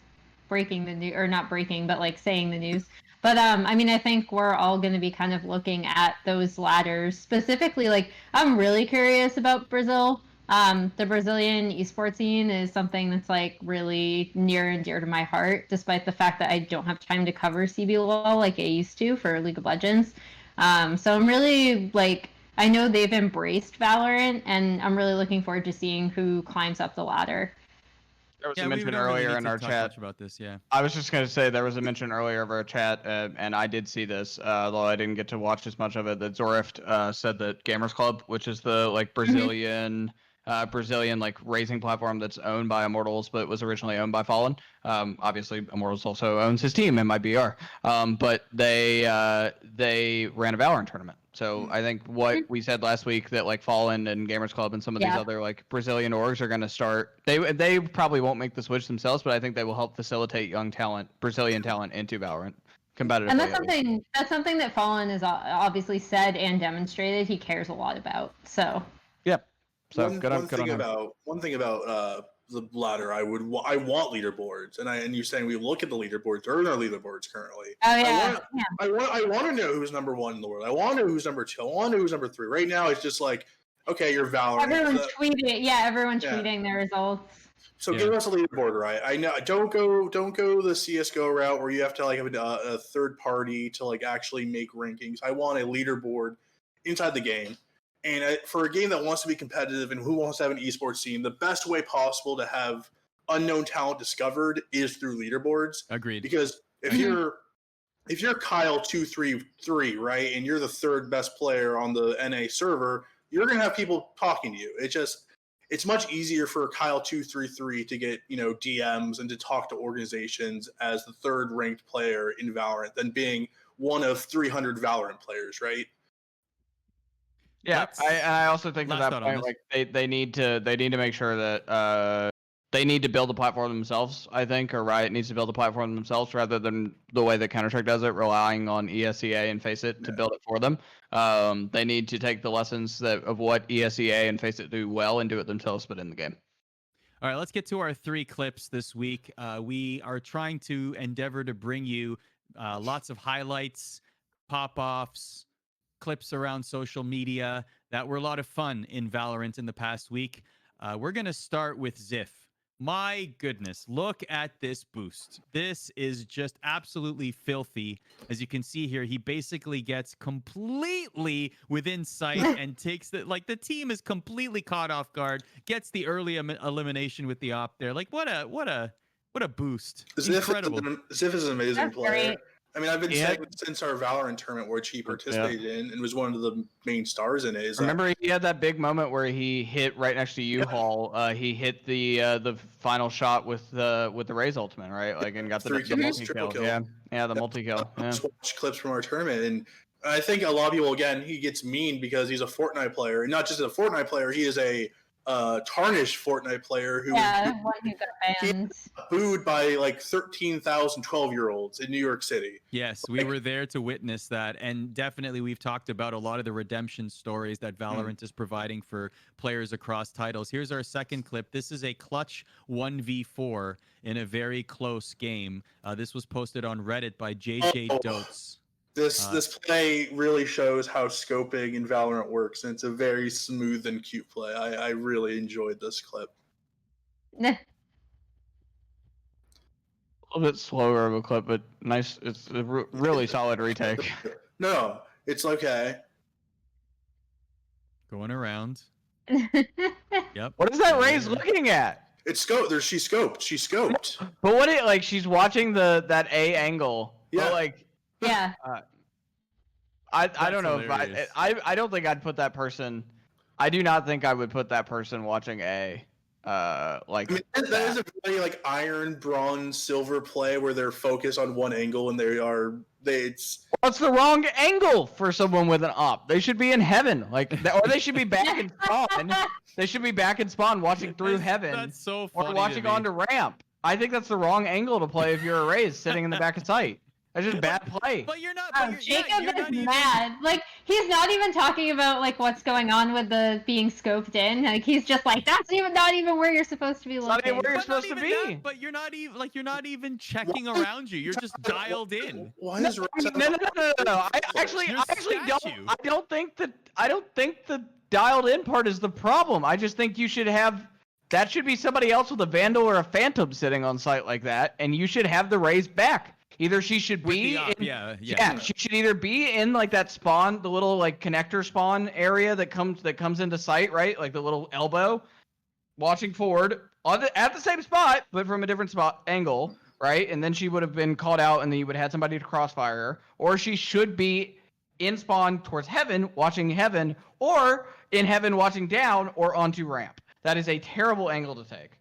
D: breaking the news, or not breaking, but like saying the news. But I mean, I think we're all going to be kind of looking at those ladders. Specifically, like, I'm really curious about Brazil. The Brazilian esports scene is something that's like really near and dear to my heart, despite the fact that I don't have time to cover CBLOL like I used to for League of Legends. So I'm really like, I know they've embraced Valorant, and I'm really looking forward to seeing who climbs up the ladder.
B: There was a
A: we
B: mention
A: don't really
B: earlier
A: need
B: in
A: to
B: our
A: talk
B: chat.
A: much about this, yeah.
B: I was just going to say there was a mention earlier of our chat, and I did see this, though I didn't get to watch as much of it. That Zorift said that Gamers Club, which is the like Brazilian like racing platform that's owned by Immortals, but was originally owned by Fallen. Obviously, Immortals also owns his team in my BR. But they ran a Valorant tournament. So I think what we said last week, that like Fallen and Gamers Club and some of these other like Brazilian orgs are going to start. They probably won't make the switch themselves, but I think they will help facilitate young talent, Brazilian talent, into Valorant competitively.
D: And that's something that Fallen has obviously said and demonstrated he cares a lot about. So
B: yep. So
C: one thing about the ladder, I want leaderboards, and you're saying we look at the leaderboards. There are no leaderboards currently.
D: oh yeah,
C: I want to know who's number 1 in the world. I want to know who's number 2. I want to know who's number 3. Right now, it's just like, okay, you're Valorant.
D: everyone's tweeting. Yeah, everyone's tweeting their results.
C: So give us a leaderboard, right? I know. Don't go the CS:GO route where you have to like have a third party to like actually make rankings. I want a leaderboard inside the game. And for a game that wants to be competitive and who wants to have an esports scene, the best way possible to have unknown talent discovered is through leaderboards.
A: Agreed.
C: Because if you're Kyle 233, right, and you're the 3rd best player on the NA server, you're gonna have people talking to you. It's much easier for Kyle 233 to get DMs and to talk to organizations as the 3rd ranked player in Valorant than being one of 300 Valorant players, right?
B: Yeah, I also think at that point, like they need to make sure that they need to build a platform themselves. I think, or Riot needs to build a platform themselves rather than the way that Counter-Strike does it, relying on ESEA and FACEIT to build it for them. They need to take the lessons of what ESEA and FACEIT do well and do it themselves, but in the game.
A: All right, let's get to our 3 clips this week. We are trying to endeavor to bring you lots of highlights, pop-offs, clips around social media that were a lot of fun in Valorant in the past week. We're going to start with Ziff. My goodness, look at this boost. This is just absolutely filthy. As you can see here, he basically gets completely within sight and takes the team is completely caught off guard, gets the early elimination with the op there. Like what a boost. Incredible.
C: Ziff is an amazing player.
D: Great.
C: I mean, I've been saying since our Valorant tournament, which he participated in and was one of the main stars in it.
B: Remember, he had that big moment where he hit right next to U-Haul. He hit the final shot with the Raze ultimate, right? Like, and got the multi-kill. Yeah, the multi-kill. Yeah.
C: Just watch clips from our tournament, and I think a lot of people, again, he gets mean because he's a Fortnite player, and not just a Fortnite player. He is a tarnished Fortnite player who
D: one who got banned.
C: Booed by like 13,000 12-year-olds in New York City.
A: Yes, we were there to witness that, and definitely we've talked about a lot of the redemption stories that Valorant is providing for players across titles. Here's our second clip. This is a clutch 1v4 in a very close game. This was posted on Reddit by JJ Dotes.
C: This play really shows how scoping in Valorant works, and it's a very smooth and cute play. I really enjoyed this clip.
B: A little bit slower of a clip, but nice. It's a really solid retake.
C: No, it's okay.
A: Going around. Yep.
B: What is that Raze looking at?
C: It's scoped. She's scoped. She's scoped.
B: But what it like? She's watching that A angle.
C: Yeah.
B: But like,
D: Yeah.
B: I
A: That's
B: don't know
A: hilarious.
B: if I don't think I'd put that person. I do not think I would put that person watching A. Like
C: I mean, that is a very like iron, bronze, silver play where they're focused on one angle and it's
B: What's the wrong angle for someone with an op? They should be in heaven, like, or they should be back in spawn. They should be back in spawn, watching through heaven,
A: That's so funny.
B: or watching
A: to me.
B: onto ramp. I think that's the wrong angle to play if you're a Raze sitting in the back of sight. That's just bad play.
A: But you're not.
D: Oh,
A: But you're,
D: Jacob
A: you're not
D: is
A: even,
D: mad. Like, he's not even talking about like what's going on with the being scoped in. Like, he's just like, that's not even where you're supposed to be
B: not even
D: looking.
B: where you're
A: But not
B: supposed to
A: even
B: be.
A: that, but you're not even checking around you. You're just dialed in.
C: why does
B: No. I actually
A: You're
B: don't.
A: statue.
B: I don't think the dialed in part is the problem. I just think you should have. That should be somebody else with a Vandal or a Phantom sitting on site like that, and you should have the Raze back. Either she should
A: With
B: be
A: the op,
B: in,
A: yeah.
B: she should either be in like that spawn, the little like connector spawn area that comes into sight, right? Like the little elbow, watching forward at the same spot, but from a different spot angle, right? And then she would have been called out, and then you would have had somebody to crossfire her, or she should be in spawn towards heaven, watching heaven, or in heaven watching down, or onto ramp. That is a terrible angle to take.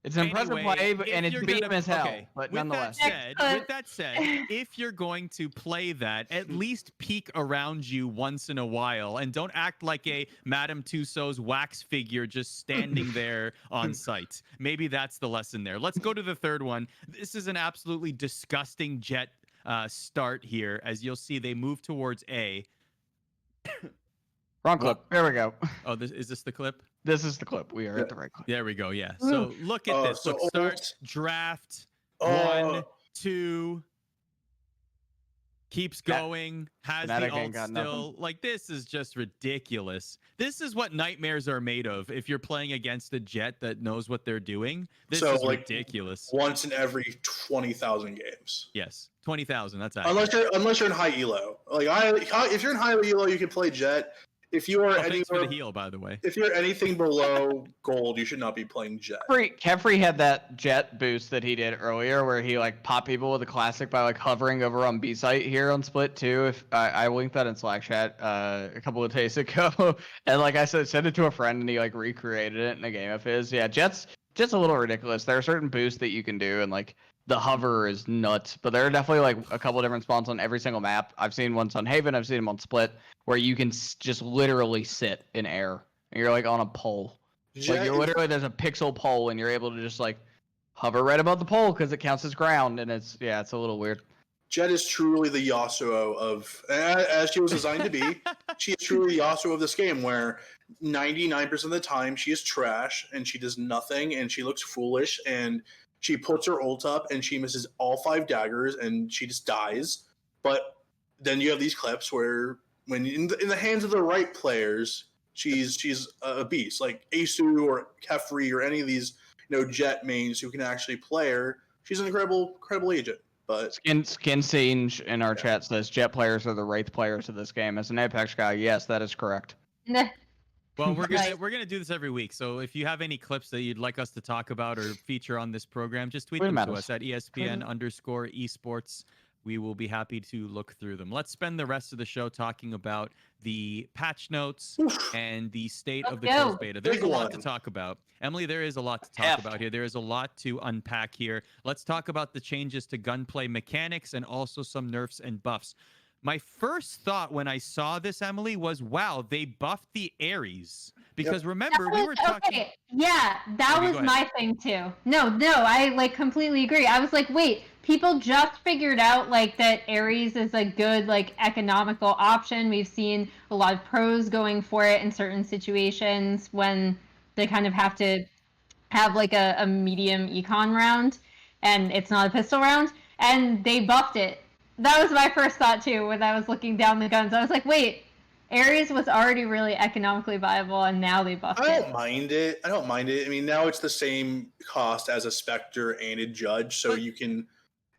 B: It's an impressive
A: Anyway,
B: play, and
A: if
B: it's
A: you're
B: beam
A: gonna-
B: as hell.
A: okay,
B: But
A: with
B: nonetheless,
A: with that said, if you're going to play that, at least peek around you once in a while, and don't act like a Madame Tussauds wax figure just standing there on site. Maybe that's the lesson there. Let's go to the third one. This is an absolutely disgusting Jett start here. As you'll see, they move towards A.
B: wrong clip. There we go.
A: Oh, is this the clip?
B: This is the clip. We are at the right clip.
A: There we go. Yeah. So look at this.
C: so
A: Look, start,
C: ult.
A: draft,
C: Oh.
A: 1, 2, keeps going, has the
B: Fnatic
A: ult
B: ain't got
A: still.
B: nothing.
A: Like, this is just ridiculous. This is what nightmares are made of if you're playing against a Jett that knows what they're doing. This
C: So,
A: is
C: like,
A: ridiculous.
C: once in every 20,000 games.
A: Yes. 20,000. That's accurate.
C: Unless you're in high elo. Like if you're in high elo, you can play Jett. If you are
A: Oh, thanks for
C: anywhere,
A: the heal, by the way.
C: if you're anything below gold, you should not be playing Jett.
B: Kefri had that Jett boost that he did earlier, where he like popped people with a classic by like hovering over on B site here on Split too. If I linked that in Slack chat a couple of days ago, and like I said, sent it to a friend, and he like recreated it in a game of his. Yeah, Jett's a little ridiculous. There are certain boosts that you can do, and like the hover is nuts. But there are definitely like a couple different spawns on every single map. I've seen ones on Haven, I've seen them on Split, where you can just literally sit in air, and you're like on a pole. Like
C: Jett
B: you're
C: is-
B: literally there's a pixel pole, and you're able to just like hover right above the pole because it counts as ground, and it's a little weird.
C: Jett is truly the Yasuo of, as she was designed to be. She is truly the Yasuo of this game, where 99% of the time she is trash and she does nothing and she looks foolish and she puts her ult up and she misses all 5 daggers and she just dies. But then you have these clips where, when in the hands of the right players, she's a beast, like Asu or Kefri or any of these Jett mains who can actually play her. She's an incredible agent. But
B: Skin Singe in our chat says Jett players are the Wraith players of this game. As an Apex guy, yes, that is correct.
D: Nah.
A: Well, we're
D: Right.
A: gonna do this every week. So if you have any clips that you'd like us to talk about or feature on this program, just tweet
B: Tweet
A: them
B: them
A: to
B: at
A: us
B: us.
A: at ESPN_esports. We will be happy to look through them. Let's spend the rest of the show talking about the patch notes and the state of the
D: Let's go.
A: closed beta. There's
C: Big
A: a lot to
C: one.
A: talk about. Emily, there is a lot to talk
B: Heft.
A: about here. There is a lot to unpack here. Let's talk about the changes to gunplay mechanics and also some nerfs and buffs. My first thought when I saw this, Emily, was, wow, they buffed the Ares. Because remember, we were talking...
D: Okay, yeah, that
A: Okay,
D: was
A: go
D: my thing too. No, I like completely agree. I was like, wait, people just figured out like that Ares is a good like economical option. We've seen a lot of pros going for it in certain situations when they kind of have to have like a medium econ round and it's not a pistol round, and they buffed it. That was my first thought too when I was looking down the guns. I was like, wait, Ares was already really economically viable, and now they buffed
C: I
D: it.
C: don't mind it. I mean, now it's the same cost as a Spectre and a Judge, so
A: But-
C: you can.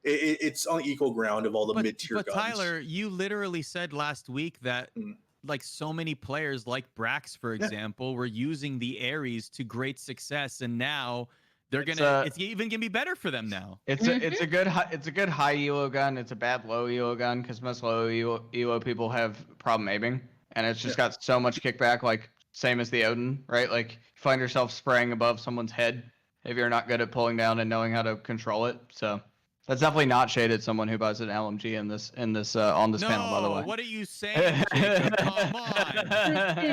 C: It's on equal ground of all the mid-tier
A: But
C: guns.
A: Tyler, you literally said last week that
C: Mm.
A: like so many players like Brax, for
C: Yeah.
A: example, were using the Ares to great success, and now It's even gonna be better for them now.
B: It's a good high elo gun. It's a bad low elo gun because most low elo people have problem aiming, and it's just got so much kickback. Like same as the Odin, right? Like you find yourself spraying above someone's head if you're not good at pulling down and knowing how to control it. So that's definitely not shaded someone who buys an LMG in this on this panel. By the way,
A: what are you saying, Jacob? Come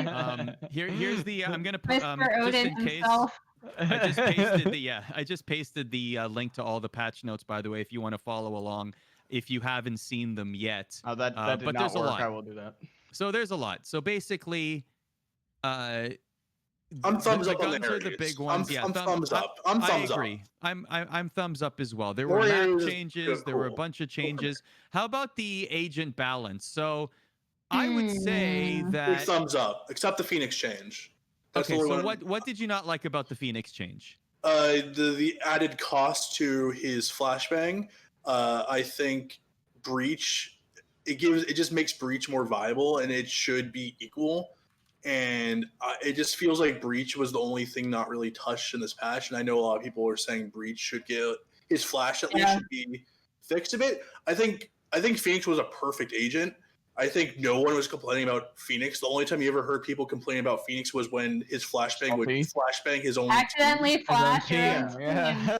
A: on. Here's the I'm gonna put
D: Mr.
A: just
D: Odin
A: in case.
D: himself.
A: I just pasted the link to all the patch notes, by the way, if you want to follow along, if you haven't seen them yet.
B: Oh, that did
A: but
B: not
A: there's
B: work.
A: a lot.
B: I will do that.
A: So there's a lot. So basically,
C: I'm thumbs up on the
A: guns are the big ones.
C: I'm thumbs up. I'm thumbs
A: I agree.
C: up.
A: I'm thumbs up as well. There were
C: Warriors
A: map changes. There were a
C: cool.
A: bunch of changes. How about the agent balance? So I would say
C: Big
A: that.
C: thumbs up, except the Phoenix change. That's
A: Okay,
C: the
A: so
C: only one.
A: what did you not like about the Phoenix change?
C: The added cost to his flashbang. I think Breach. It just makes Breach more viable, and it should be equal. And it just feels like Breach was the only thing not really touched in this patch. And I know a lot of people are saying Breach should get his flash at least should be fixed a bit. I think Phoenix was a perfect agent. I think no one was complaining about Phoenix. The only time you ever heard people complain about Phoenix was when his flashbang would flashbang his own
D: Accidentally
C: team.
D: flash your own team. Yeah.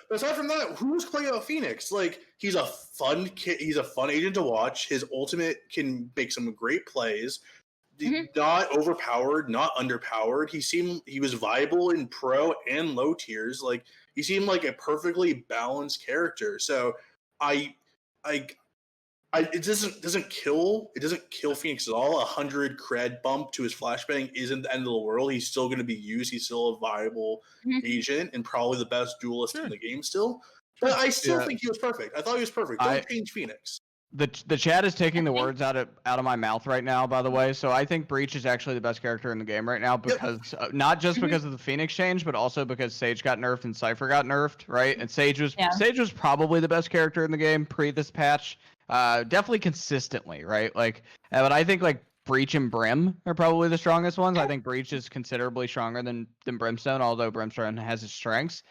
C: But aside from that, who was complaining about Phoenix? Like he's a fun kid. He's a fun agent to watch. His ultimate can make some great plays. Not overpowered, not underpowered. He was viable in pro and low tiers. Like he seemed like a perfectly balanced character. So it doesn't kill Phoenix at all. 100 cred bump to his flashbang isn't the end of the world. He's still going to be used. He's still a viable agent and probably the best duelist in the game still. But I still think he was perfect. I thought he was perfect. Don't change Phoenix.
B: The chat is taking the words out of my mouth right now, by the way. So I think Breach is actually the best character in the game right now because not just because of the Phoenix change, but also because Sage got nerfed and Cypher got nerfed, right? And Sage was probably the best character in the game pre this patch. Definitely consistently, right? Like, but I think like Breach and Brim are probably the strongest ones. I think Breach is considerably stronger than Brimstone, although Brimstone has his strengths.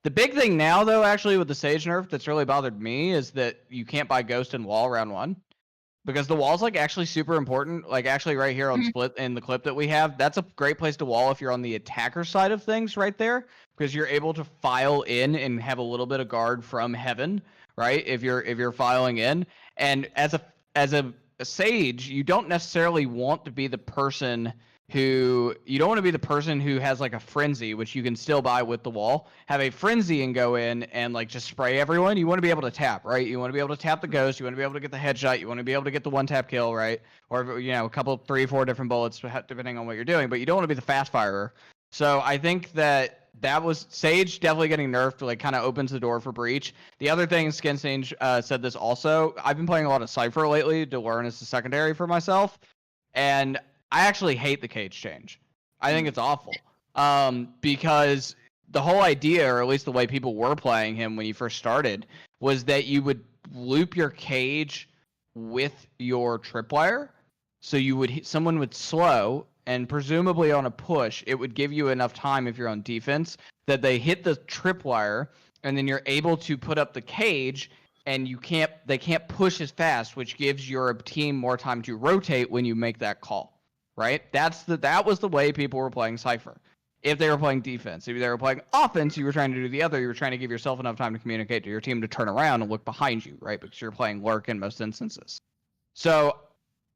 B: The big thing now, though, actually with the Sage nerf that's really bothered me is that you can't buy Ghost and Wall round 1 because the wall's like actually super important. Like actually right here on Split in the clip that we have, that's a great place to wall if you're on the attacker side of things right there because you're able to file in and have a little bit of guard from heaven, right? If you're filing in. And as a Sage, you don't necessarily want to be the person who has like a frenzy, which you can still buy with the wall. Have a frenzy and go in and like just spray everyone. You want to be able to tap, right? You want to be able to tap the ghost. You want to be able to get the headshot. You want to be able to get the one tap kill, right? Or a couple, 3, 4 different bullets depending on what you're doing. But you don't want to be the fast firer. So I think that was Sage definitely getting nerfed, like kind of opens the door for Breach. The other thing, Skin Sage said this also. I've been playing a lot of Cypher lately to learn as a secondary for myself, and I actually hate the cage change. I think it's awful because the whole idea, or at least the way people were playing him when he first started, was that you would loop your cage with your tripwire. So someone would slow, and presumably on a push, it would give you enough time if you're on defense that they hit the tripwire, and then you're able to put up the cage, and they can't push as fast, which gives your team more time to rotate when you make that call. Right? That was the way people were playing Cypher. If they were playing defense, if they were playing offense, you were trying to do the other. You were trying to give yourself enough time to communicate to your team to turn around and look behind you, right? Because you're playing lurk in most instances. So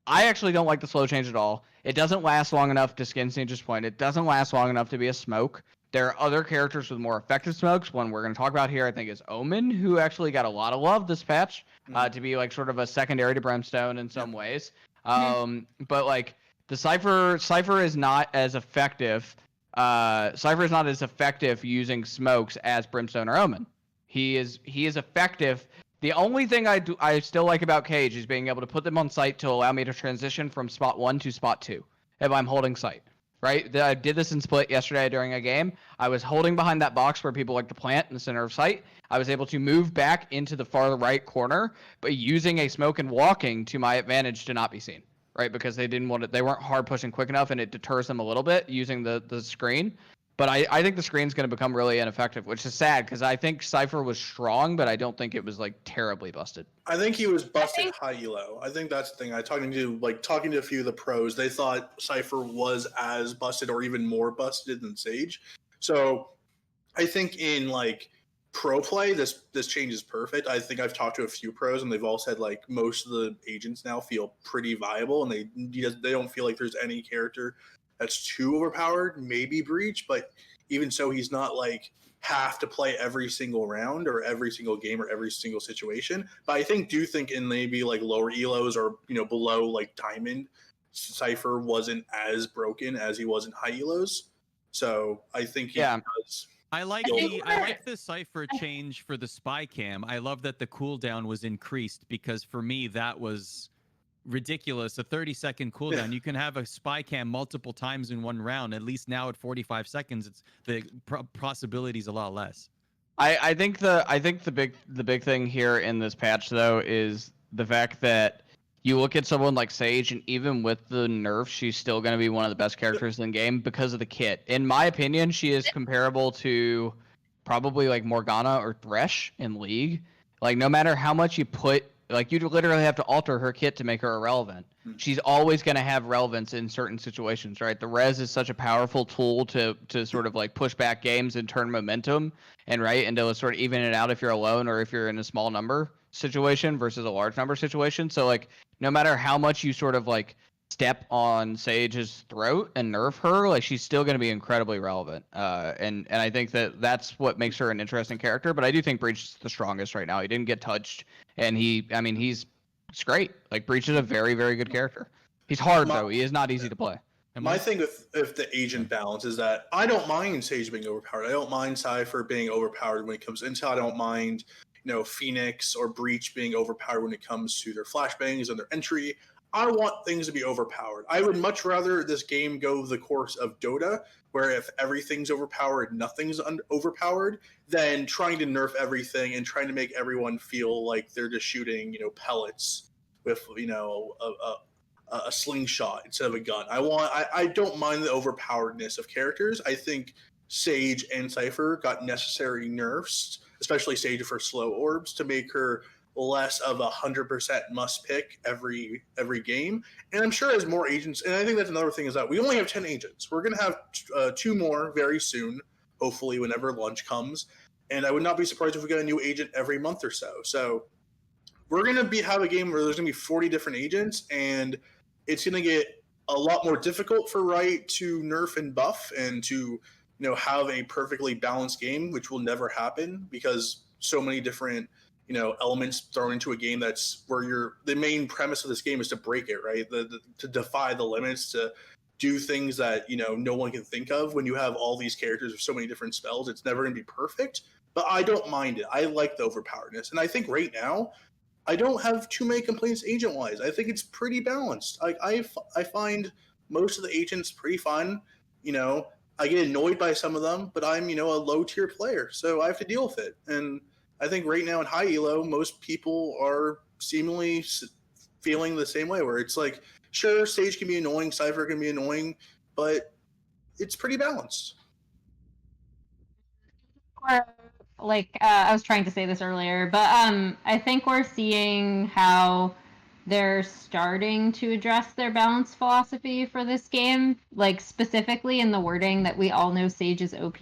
B: I actually don't like the slow change at all. It doesn't last long enough, to Skin Sage's point. It doesn't last long enough to be a smoke. There are other characters with more effective smokes. One we're going to talk about here, I think, is Omen, who actually got a lot of love this patch to be like sort of a secondary to Brimstone in some ways. But like, the Cypher is not as effective. Cypher is not as effective using smokes as Brimstone or Omen. He is effective. The only thing I still like about Cage is being able to put them on site to allow me to transition from spot 1 to spot 2 if I'm holding site. Right? I did this in Split yesterday during a game. I was holding behind that box where people like to plant in the center of site. I was able to move back into the far right corner, but using a smoke and walking to my advantage to not be seen. Right, because they weren't hard pushing quick enough, and it deters them a little bit using the screen. But I think the screen's going to become really ineffective, which is sad because I think Cypher was strong, but I don't think it was like terribly busted.
C: I think he was busted high elo. I think that's the thing. Talking to a few of the pros, they thought Cypher was as busted or even more busted than Sage. So I think in like pro play, this change is perfect. I think I've talked to a few pros and they've all said like most of the agents now feel pretty viable and they don't feel like there's any character that's too overpowered. Maybe Breach, but even so, he's not like have to play every single round or every single game or every single situation. But I do think in maybe like lower elos or below like Diamond, Cypher wasn't as broken as he was in high elos. So I think he does.
A: I like the Cypher change for the spy cam. I love that the cooldown was increased because for me that was ridiculous. A 30-second cooldown. You can have a spy cam multiple times in one round. At least now at 45 seconds, it's the possibility is a lot less.
B: I think the big thing here in this patch though is the fact that you look at someone like Sage, and even with the nerf, she's still going to be one of the best characters in the game because of the kit. In my opinion, she is comparable to probably like Morgana or Thresh in League. Like no matter how much you put, like you'd literally have to alter her kit to make her irrelevant. She's always going to have relevance in certain situations, right? The res is such a powerful tool to sort of like push back games and turn momentum and to sort of even it out if you're alone or if you're in a small number situation versus a large number situation. So like no matter how much you sort of like step on Sage's throat and nerf her, like she's still going to be incredibly relevant. And I think that's what makes her an interesting character. But I do think Breach is the strongest right now. He didn't get touched, and he's great. Like Breach is a very, very good character. He's hard though. He is not easy to play.
C: My thing with the agent balance is that I don't mind Sage being overpowered. I don't mind Cypher being overpowered when it comes to intel. I don't mind Phoenix or Breach being overpowered when it comes to their flashbangs and their entry. I want things to be overpowered. I would much rather this game go the course of Dota, where if everything's overpowered, nothing's overpowered, than trying to nerf everything and trying to make everyone feel like they're just shooting, pellets with, a slingshot instead of a gun. I don't mind the overpoweredness of characters. I think Sage and Cypher got necessary nerfs, especially Sage for slow orbs, to make her less of 100% must pick every game. And I'm sure as more agents, and I think that's another thing, is that we only have 10 agents. We're going to have 2 more very soon, hopefully whenever lunch comes. And I would not be surprised if we get a new agent every month or so. So we're going to have a game where there's going to be 40 different agents, and it's going to get a lot more difficult for Riot to nerf and buff and to have a perfectly balanced game, which will never happen because so many different elements thrown into a game that's where the main premise of this game is to break it, right? To defy the limits, to do things that no one can think of. When you have all these characters with so many different spells, it's never going to be perfect. But I don't mind it. I like the overpoweredness, and I think right now I don't have too many complaints agent wise. I think it's pretty balanced. Like I find most of the agents pretty fun. I get annoyed by some of them, but I'm a low tier player, so I have to deal with it. And I think right now in high elo, most people are seemingly feeling the same way, where it's like, sure, Sage can be annoying, Cypher can be annoying, but it's pretty balanced.
D: I was trying to say this earlier, but I think we're seeing how they're starting to address their balance philosophy for this game, like specifically in the wording that we all know Sage is OP.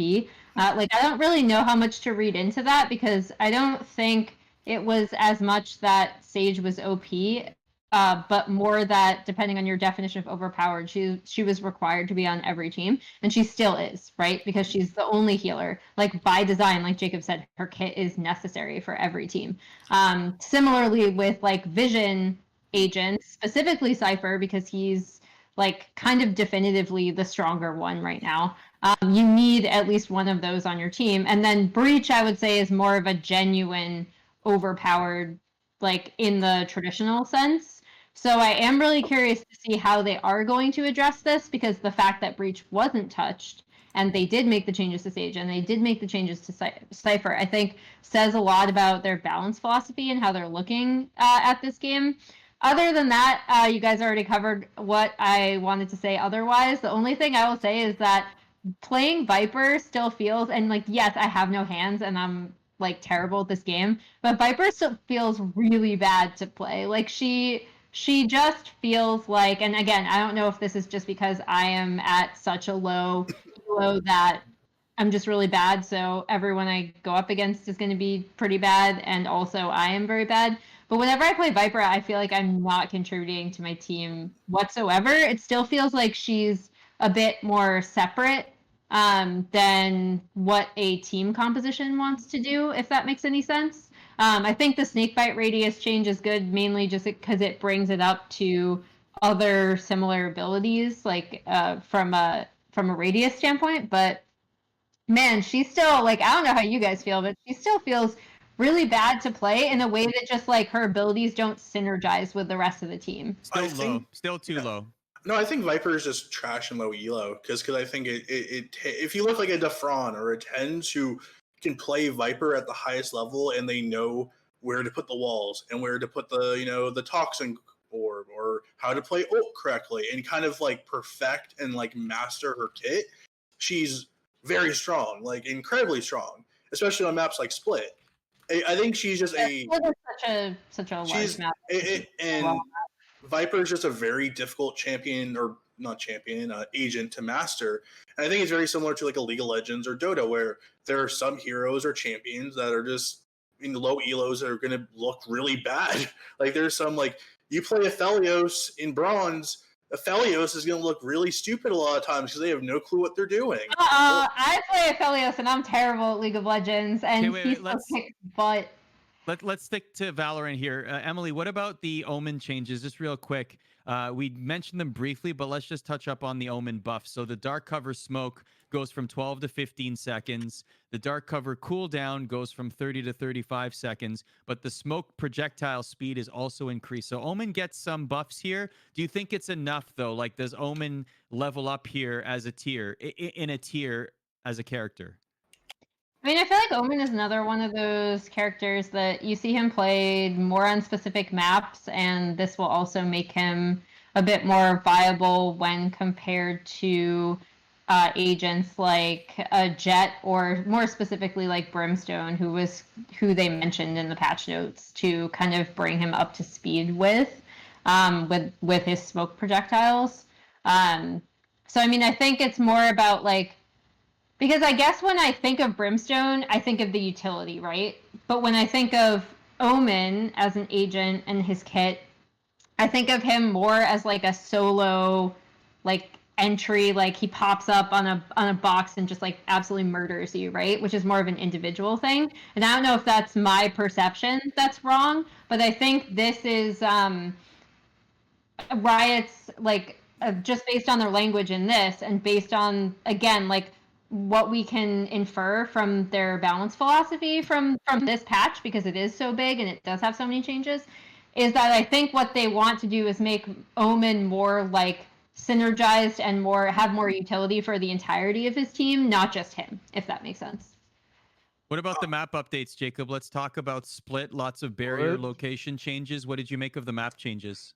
D: I don't really know how much to read into that because I don't think it was as much that Sage was OP, but more that depending on your definition of overpowered, she was required to be on every team, and she still is, right? Because she's the only healer. Like by design, like Jacob said, her kit is necessary for every team. Similarly with like Vision agents, specifically Cypher, because he's like kind of definitively the stronger one right now. You need at least one of those on your team. And then Breach, I would say, is more of a genuine overpowered, like in the traditional sense. So I am really curious to see how they are going to address this, because the fact that Breach wasn't touched and they did make the changes to Sage and they did make the changes to Cypher, I think says a lot about their balance philosophy and how they're looking at this game. Other than that, you guys already covered what I wanted to say otherwise. The only thing I will say is that playing Viper still feels, and like, yes, I have no hands and I'm like terrible at this game, but Viper still feels really bad to play. Like she just feels like, and again, I don't know if this is just because I am at such a low elo that I'm just really bad, so everyone I go up against is going to be pretty bad, and also I am very bad. But whenever I play Viper, I feel like I'm not contributing to my team whatsoever. It still feels like she's a bit more separate than what a team composition wants to do, if that makes any sense. I think the snakebite radius change is good, mainly just because it brings it up to other similar abilities, like from a radius standpoint. But man, she still, like, I don't know how you guys feel, but she still feels really bad to play in a way that just like her abilities don't synergize with the rest of the team.
A: Still too low.
C: No, I think Viper is just trash and low elo because I think it if you look like a Defron or a Tens who can play Viper at the highest level and they know where to put the walls and where to put the the toxin orb or how to play ult correctly and kind of like perfect and like master her kit, she's very strong, like incredibly strong, especially on maps like Split. I think she's just
D: such a large
C: she's
D: map.
C: and Viper is just a very difficult champion, or not champion, agent to master. And I think it's very similar to like a League of Legends or Dota, where there are some heroes or champions that are just in low elos that are going to look really bad. Like there's some, like, you play Aphelios in Bronze, Aphelios is going to look really stupid a lot of times because they have no clue what they're doing.
D: I play Aphelios and I'm terrible at League of Legends, and
A: Okay,
D: he's so kicked butt.
A: Let's stick to Valorant here. Emily, what about the Omen changes? Just real quick. We mentioned them briefly, but let's just touch up on the Omen buff. So the dark cover smoke goes from 12 to 15 seconds. The dark cover cooldown goes from 30 to 35 seconds, but the smoke projectile speed is also increased. So Omen gets some buffs here. Do you think it's enough, though? Like, does Omen level up here as a tier, in a tier as a character?
D: I mean, I feel like Omen is another one of those characters that you see him played more on specific maps, and this will also make him a bit more viable when compared to agents like Jett, or more specifically like Brimstone, who they mentioned in the patch notes to kind of bring him up to speed with his smoke projectiles. So I mean, I think it's more about like, because I guess when I think of Brimstone, I think of the utility, right? But when I think of Omen as an agent and his kit, I think of him more as like a solo, like, entry. Like, he pops up on a box and just like absolutely murders you, right? Which is more of an individual thing. And I don't know if that's my perception that's wrong, but I think this is Riot's, like, just based on their language in this, and based on, again, like, what we can infer from their balance philosophy from this patch, because it is so big and it does have so many changes, is that I think what they want to do is make Omen more like synergized and have more utility for the entirety of his team, not just him, if that makes sense.
A: What about the map updates, Jacob? Let's talk about Split. Lots of barrier location changes. What did you make of the map changes?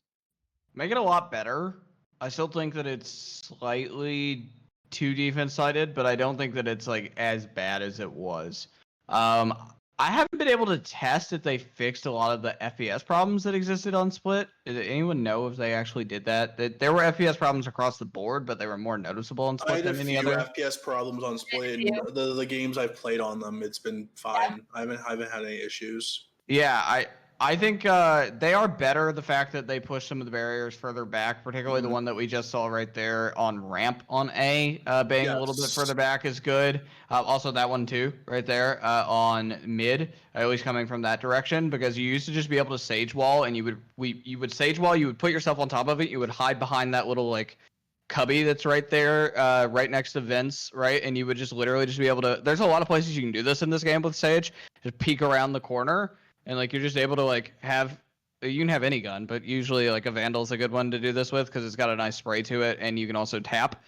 B: Make it a lot better. I still think that it's slightly too defense-sided, but I don't think that it's like as bad as it was. I haven't been able to test if they fixed a lot of the FPS problems that existed on Split. Did anyone know if they actually did that? There were FPS problems across the board, but they were more noticeable on Split than any other.
C: I had a few FPS problems on Split, and the games I've played on them, it's been fine. Yeah. I haven't had any issues.
B: Yeah, I think they are better. The fact that they push some of the barriers further back, particularly the one that we just saw right there on ramp on A, being a little bit further back is good. Also that one too, right there on mid, at least coming from that direction, because you used to just be able to sage wall, and you would sage wall, you would put yourself on top of it, you would hide behind that little like cubby that's right there, right next to vents, right, and you would just literally just be able to. There's a lot of places you can do this in this game with Sage. Just peek around the corner. And like you're just able to like you can have any gun, but usually like a Vandal's a good one to do this with because it's got a nice spray to it, and you can also tap.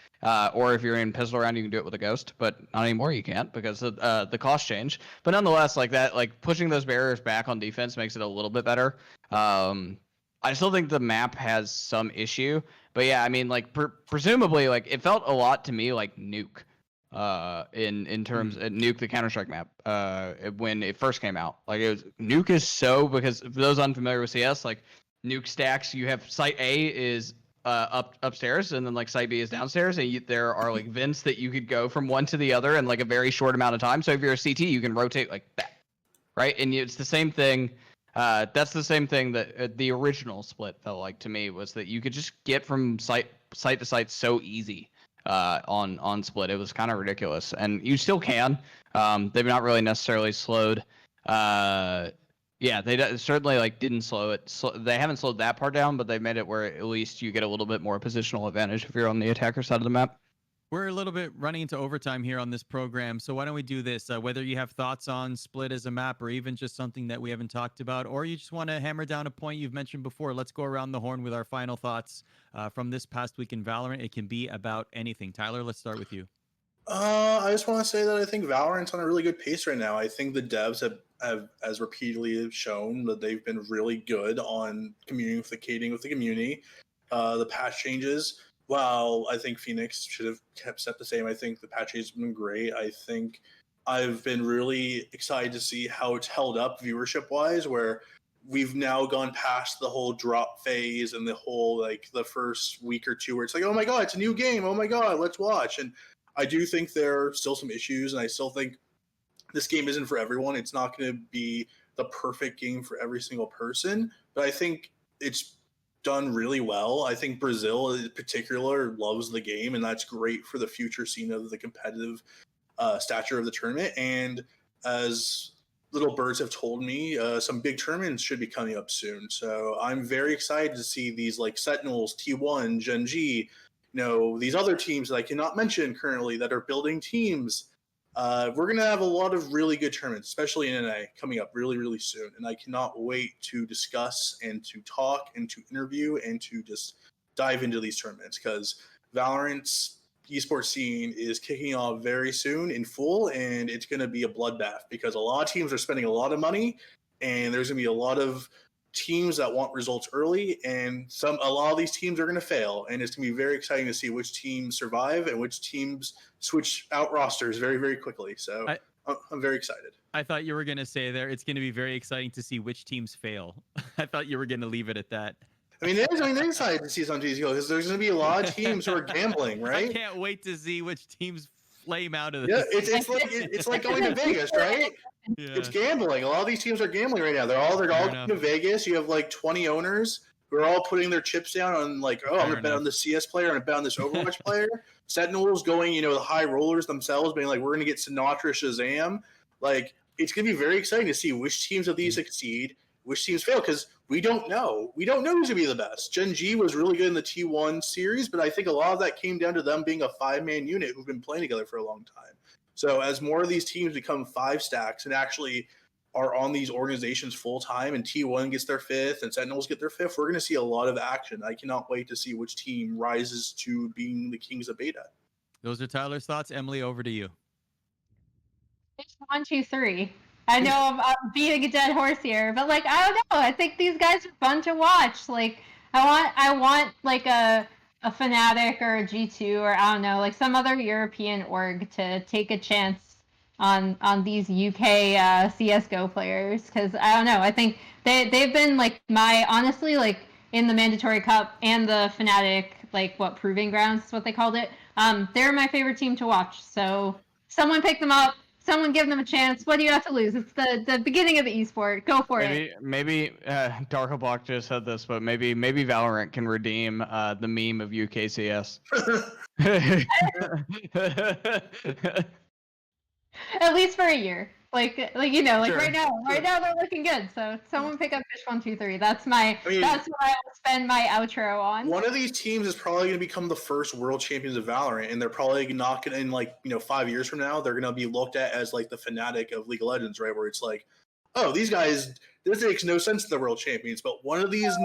B: Or if you're in pistol round, you can do it with a ghost, but not anymore. You can't because of the cost change. But nonetheless, like that, like pushing those barriers back on defense makes it a little bit better. I still think the map has some issue, but yeah, I mean, like presumably, like it felt a lot to me like Nuke. in terms of Nuke, the Counter-Strike map, when it first came out. Like Nuke is so, because for those unfamiliar with CS, like Nuke stacks, you have site A is upstairs, and then like site B is downstairs, and there are like vents that you could go from one to the other in like a very short amount of time. So if you're a CT, you can rotate like that, right? And it's the same thing. That's the same thing that the original split felt like to me, was that you could just get from site to site so easy on split. It was kind of ridiculous, and you still can. They've not really necessarily slowed. Yeah, they certainly like didn't slow it. They haven't slowed that part down, but they made it where at least you get a little bit more positional advantage if you're on the attacker side of the map.
A: We're a little bit running into overtime here on this program, so why don't we do this? Whether you have thoughts on Split as a map, or even just something that we haven't talked about, or you just want to hammer down a point you've mentioned before, let's go around the horn with our final thoughts from this past week in Valorant. It can be about anything. Tyler, let's start with you.
C: I just want to say that I think Valorant's on a really good pace right now. I think the devs have as repeatedly shown that they've been really good on communicating with the community. The patch changes, while I think Phoenix should have kept set the same, I think the patch changes have been great. I think I've been really excited to see how it's held up viewership-wise, where we've now gone past the whole drop phase and the whole, like, the first week or two where it's like, oh my god, it's a new game, oh my god, let's watch. And I do think there are still some issues, and I still think this game isn't for everyone. It's not going to be the perfect game for every single person, but I think it's done really well. I think Brazil in particular loves the game, and that's great for the future scene of the competitive stature of the tournament. And as little birds have told me, some big tournaments should be coming up soon. So I'm very excited to see these like Sentinels, T1, Gen G, these other teams that I cannot mention currently that are building teams. We're going to have a lot of really good tournaments, especially in NA, coming up really, really soon. And I cannot wait to discuss and to talk and to interview and to just dive into these tournaments, because Valorant's esports scene is kicking off very soon in full, and it's going to be a bloodbath because a lot of teams are spending a lot of money, and there's going to be a lot of teams that want results early, and a lot of these teams are going to fail, and it's going to be very exciting to see which teams survive and which teams switch out rosters very, very quickly. So I'm very excited.
A: I thought you were going to say there, it's going to be very exciting to see which teams fail. I thought you were going to leave it at that.
C: I mean, they're excited to see some teams go, because there's going to be a lot of teams who are gambling, right?
A: I can't wait to see which teams flame out of
C: this. Yeah, it's like going to Vegas, right? Yeah. It's gambling. A lot of these teams are gambling right now. They're all going to Vegas. You have like 20 owners who are all putting their chips down on like, I'm going to bet on the CS player, I'm going to bet on this Overwatch player. Sentinels going, the high rollers themselves being like, we're going to get Sinatra, Shazam. Like, it's going to be very exciting to see which teams of these succeed, which teams fail, because we don't know. We don't know who's going to be the best. Gen G was really good in the T1 series, but I think a lot of that came down to them being a 5-man unit who've been playing together for a long time. So as more of these teams become 5 stacks and actually are on these organizations full time, and T1 gets their 5th and Sentinels get their 5th, we're going to see a lot of action. I cannot wait to see which team rises to being the kings of beta.
A: Those are Tyler's thoughts. Emily, over to you.
D: It's 1, 2, 3. I know I'm beating a dead horse here, but like, I don't know. I think these guys are fun to watch. Like, I want like a Fnatic or a G2 or I don't know, like some other European org to take a chance on these UK CS:GO players, because I don't know. I think they've been like honestly, like in the Mandatory Cup and the Fnatic, like proving grounds is what they called it. They're my favorite team to watch. So someone pick them up. Someone give them a chance. What do you have to lose? It's the beginning of the esport. Go for it.
B: Maybe Darko Block just said this, but maybe Valorant can redeem the meme of UKCS.
D: At least for a year. Like sure. Right now they're looking good. So someone pick up Fish 1, 2, 3. That's what I will spend my outro on.
C: One of these teams is probably going to become the first world champions of Valorant, and they're probably not going to, in 5 years from now, they're going to be looked at as like the Fnatic of League of Legends, right? Where it's like, oh, these guys, this makes no sense to the world champions, but one of these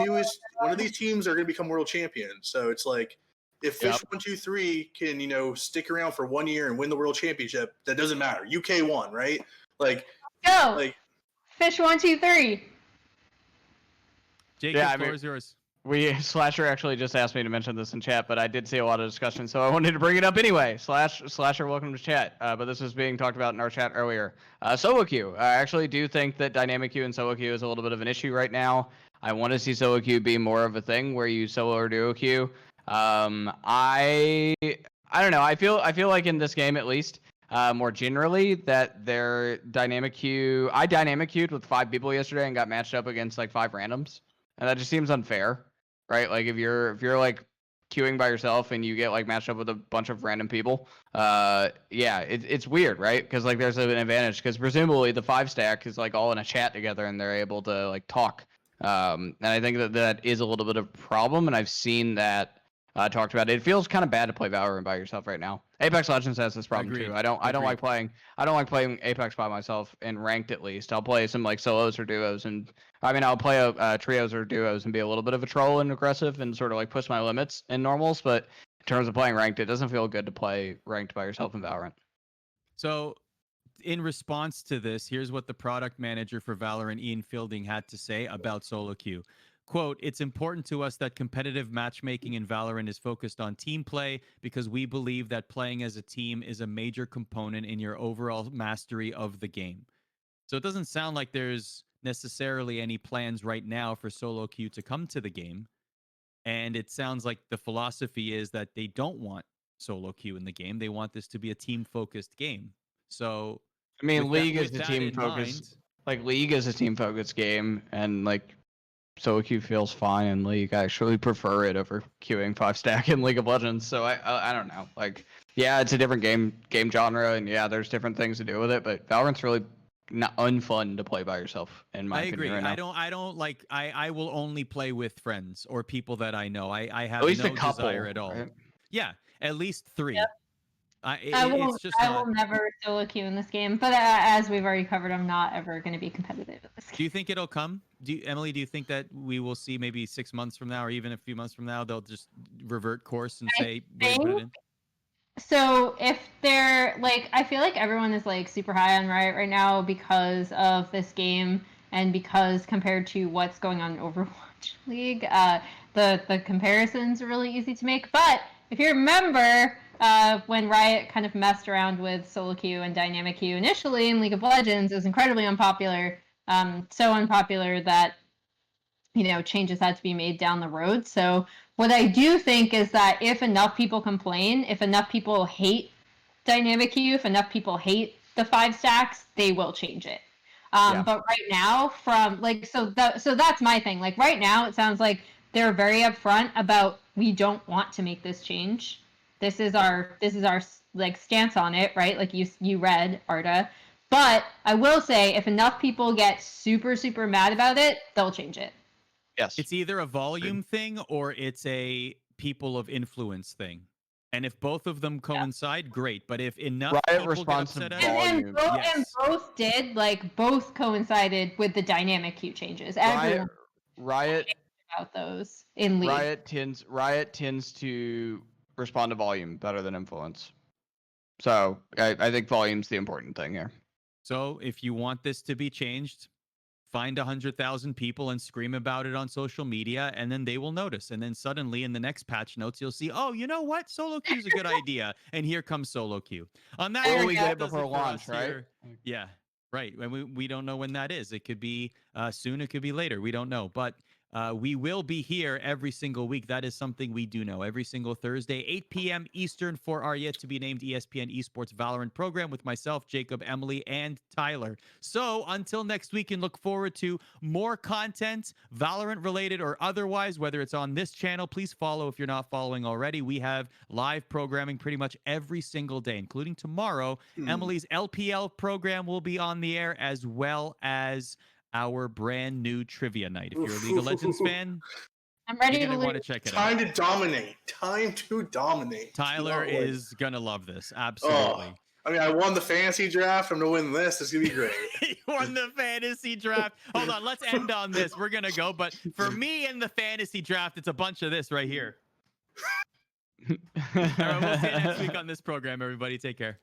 C: teams are going to become world champions. So it's like, if Fish 1, 2, 3 can, stick around for 1 year and win the world championship, that doesn't matter. UK won, right? Like,
D: go. Fish 1, 2, 3.
A: Jake, the floor is yours.
B: Slasher actually just asked me to mention this in chat, but I did see a lot of discussion, so I wanted to bring it up anyway. Slasher, welcome to chat. But this was being talked about in our chat earlier. Solo queue. I actually do think that dynamic queue and solo queue is a little bit of an issue right now. I want to see solo queue be more of a thing where you solo or duo queue. I don't know. I feel like in this game at least, more generally, that their dynamic queue. I dynamic queued with 5 people yesterday and got matched up against like 5 randoms, and that just seems unfair. Right, like if you're like queuing by yourself and you get like matched up with a bunch of random people, yeah, it's weird, right? Because like there's an advantage because presumably the 5 stack is like all in a chat together and they're able to like talk. And I think that is a little bit of a problem, and I've seen that talked about. It feels kind of bad to play Valorant by yourself right now. Apex Legends has this problem
A: Agreed.
B: too. I don't like playing Apex by myself in ranked at least. I'll play some like solos or duos, and I mean I'll play trios or duos and be a little bit of a troll and aggressive and sort of like push my limits in normals. But in terms of playing ranked, it doesn't feel good to play ranked by yourself in Valorant.
A: So, in response to this, here's what the product manager for Valorant, Ian Fielding, had to say about solo queue. Quote, "It's important to us that competitive matchmaking in Valorant is focused on team play because we believe that playing as a team is a major component in your overall mastery of the game." So it doesn't sound like there's necessarily any plans right now for solo queue to come to the game. And it sounds like the philosophy is that they don't want solo queue in the game. They want this to be a team-focused game. So
B: I mean,
A: with
B: League
A: that-
B: is
A: with
B: a
A: that
B: team
A: in
B: focused.
A: mind-
B: Like League is a team focused game, and like solo queue feels fine in League. I actually prefer it over queuing 5 stack in League of Legends. So I don't know. Like, yeah, it's a different game genre, and yeah, there's different things to do with it. But Valorant's really not unfun to play by yourself, in my
A: I
B: opinion.
A: agree.
B: Right now.
A: I don't like. I will only play with friends or people that I know. I have
B: At least
A: no
B: a couple,
A: desire at all.
B: right?
A: Yeah, at least 3.
D: Yep.
A: It's just
D: I
A: not.
D: will never solo queue in this game, but as we've already covered, I'm not ever going to be competitive in this
A: Do
D: game.
A: you think it'll come? Emily, do you think that we will see maybe 6 months from now or even a few months from now they'll just revert course and
D: I
A: say we're gonna put it in?
D: So if they're like, I feel like everyone is like super high on Riot right now because of this game and because compared to what's going on in Overwatch League, the comparisons are really easy to make. But if you remember, when Riot kind of messed around with solo queue and dynamic queue initially in League of Legends, it was incredibly unpopular. So unpopular that changes had to be made down the road. So what I do think is that if enough people complain, if enough people hate dynamic queue, if enough people hate the 5 stacks, they will change it.
B: Yeah.
D: But right now, so that's my thing. Like right now, it sounds like they're very upfront about we don't want to make this change. This is our like stance on it, right? Like you read, Arda. But I will say, if enough people get super super mad about it, they'll change it.
B: Yes.
A: It's either a volume thing or it's a people of influence thing. And if both of them coincide, great. But if enough
B: Riot
A: people get
B: responds to
A: upset at
B: volume.
A: it,
D: And both,
A: yes.
D: both did, like, both coincided with the dynamic queue changes. Everyone
B: Riot
D: about those in League.
B: Riot tends to respond to volume better than influence. So I think volume's the important thing here.
A: So if you want this to be changed, find 100,000 people and scream about it on social media, and then they will notice. And then suddenly in the next patch notes, you'll see, oh, you know what? Solo queue's a good idea. And here comes solo queue. On that
D: Or
A: note,
D: we
A: that
D: get
B: it
A: does
B: before
A: for
B: launch,
A: us
B: right?
A: here. Yeah, right. And we don't know when that is. It could be soon. It could be later. We don't know. But we will be here every single week. That is something we do know. Every single Thursday, 8 p.m. Eastern for our yet to be named ESPN Esports Valorant program with myself, Jacob, Emily, and Tyler. So until next week, and look forward to more content, Valorant related or otherwise, whether it's on this channel. Please follow if you're not following already. We have live programming pretty much every single day, including tomorrow. Emily's LPL program will be on the air, as well as our brand new trivia night. If you're a League of Legends fan,
D: I'm ready
A: you're
D: to
A: going to want to
D: lose.
A: check it
C: Time
A: out.
C: to dominate. Time to dominate.
A: Tyler
C: Cannot wait.
A: is going to love this. Absolutely.
C: I mean, I won the fantasy draft. I'm going to win this. It's going to be great.
A: He won the fantasy draft. Hold on, let's end on this. We're going to go. But for me in the fantasy draft, it's a bunch of this right here. All right, we'll see you next week on this program, everybody. Take care.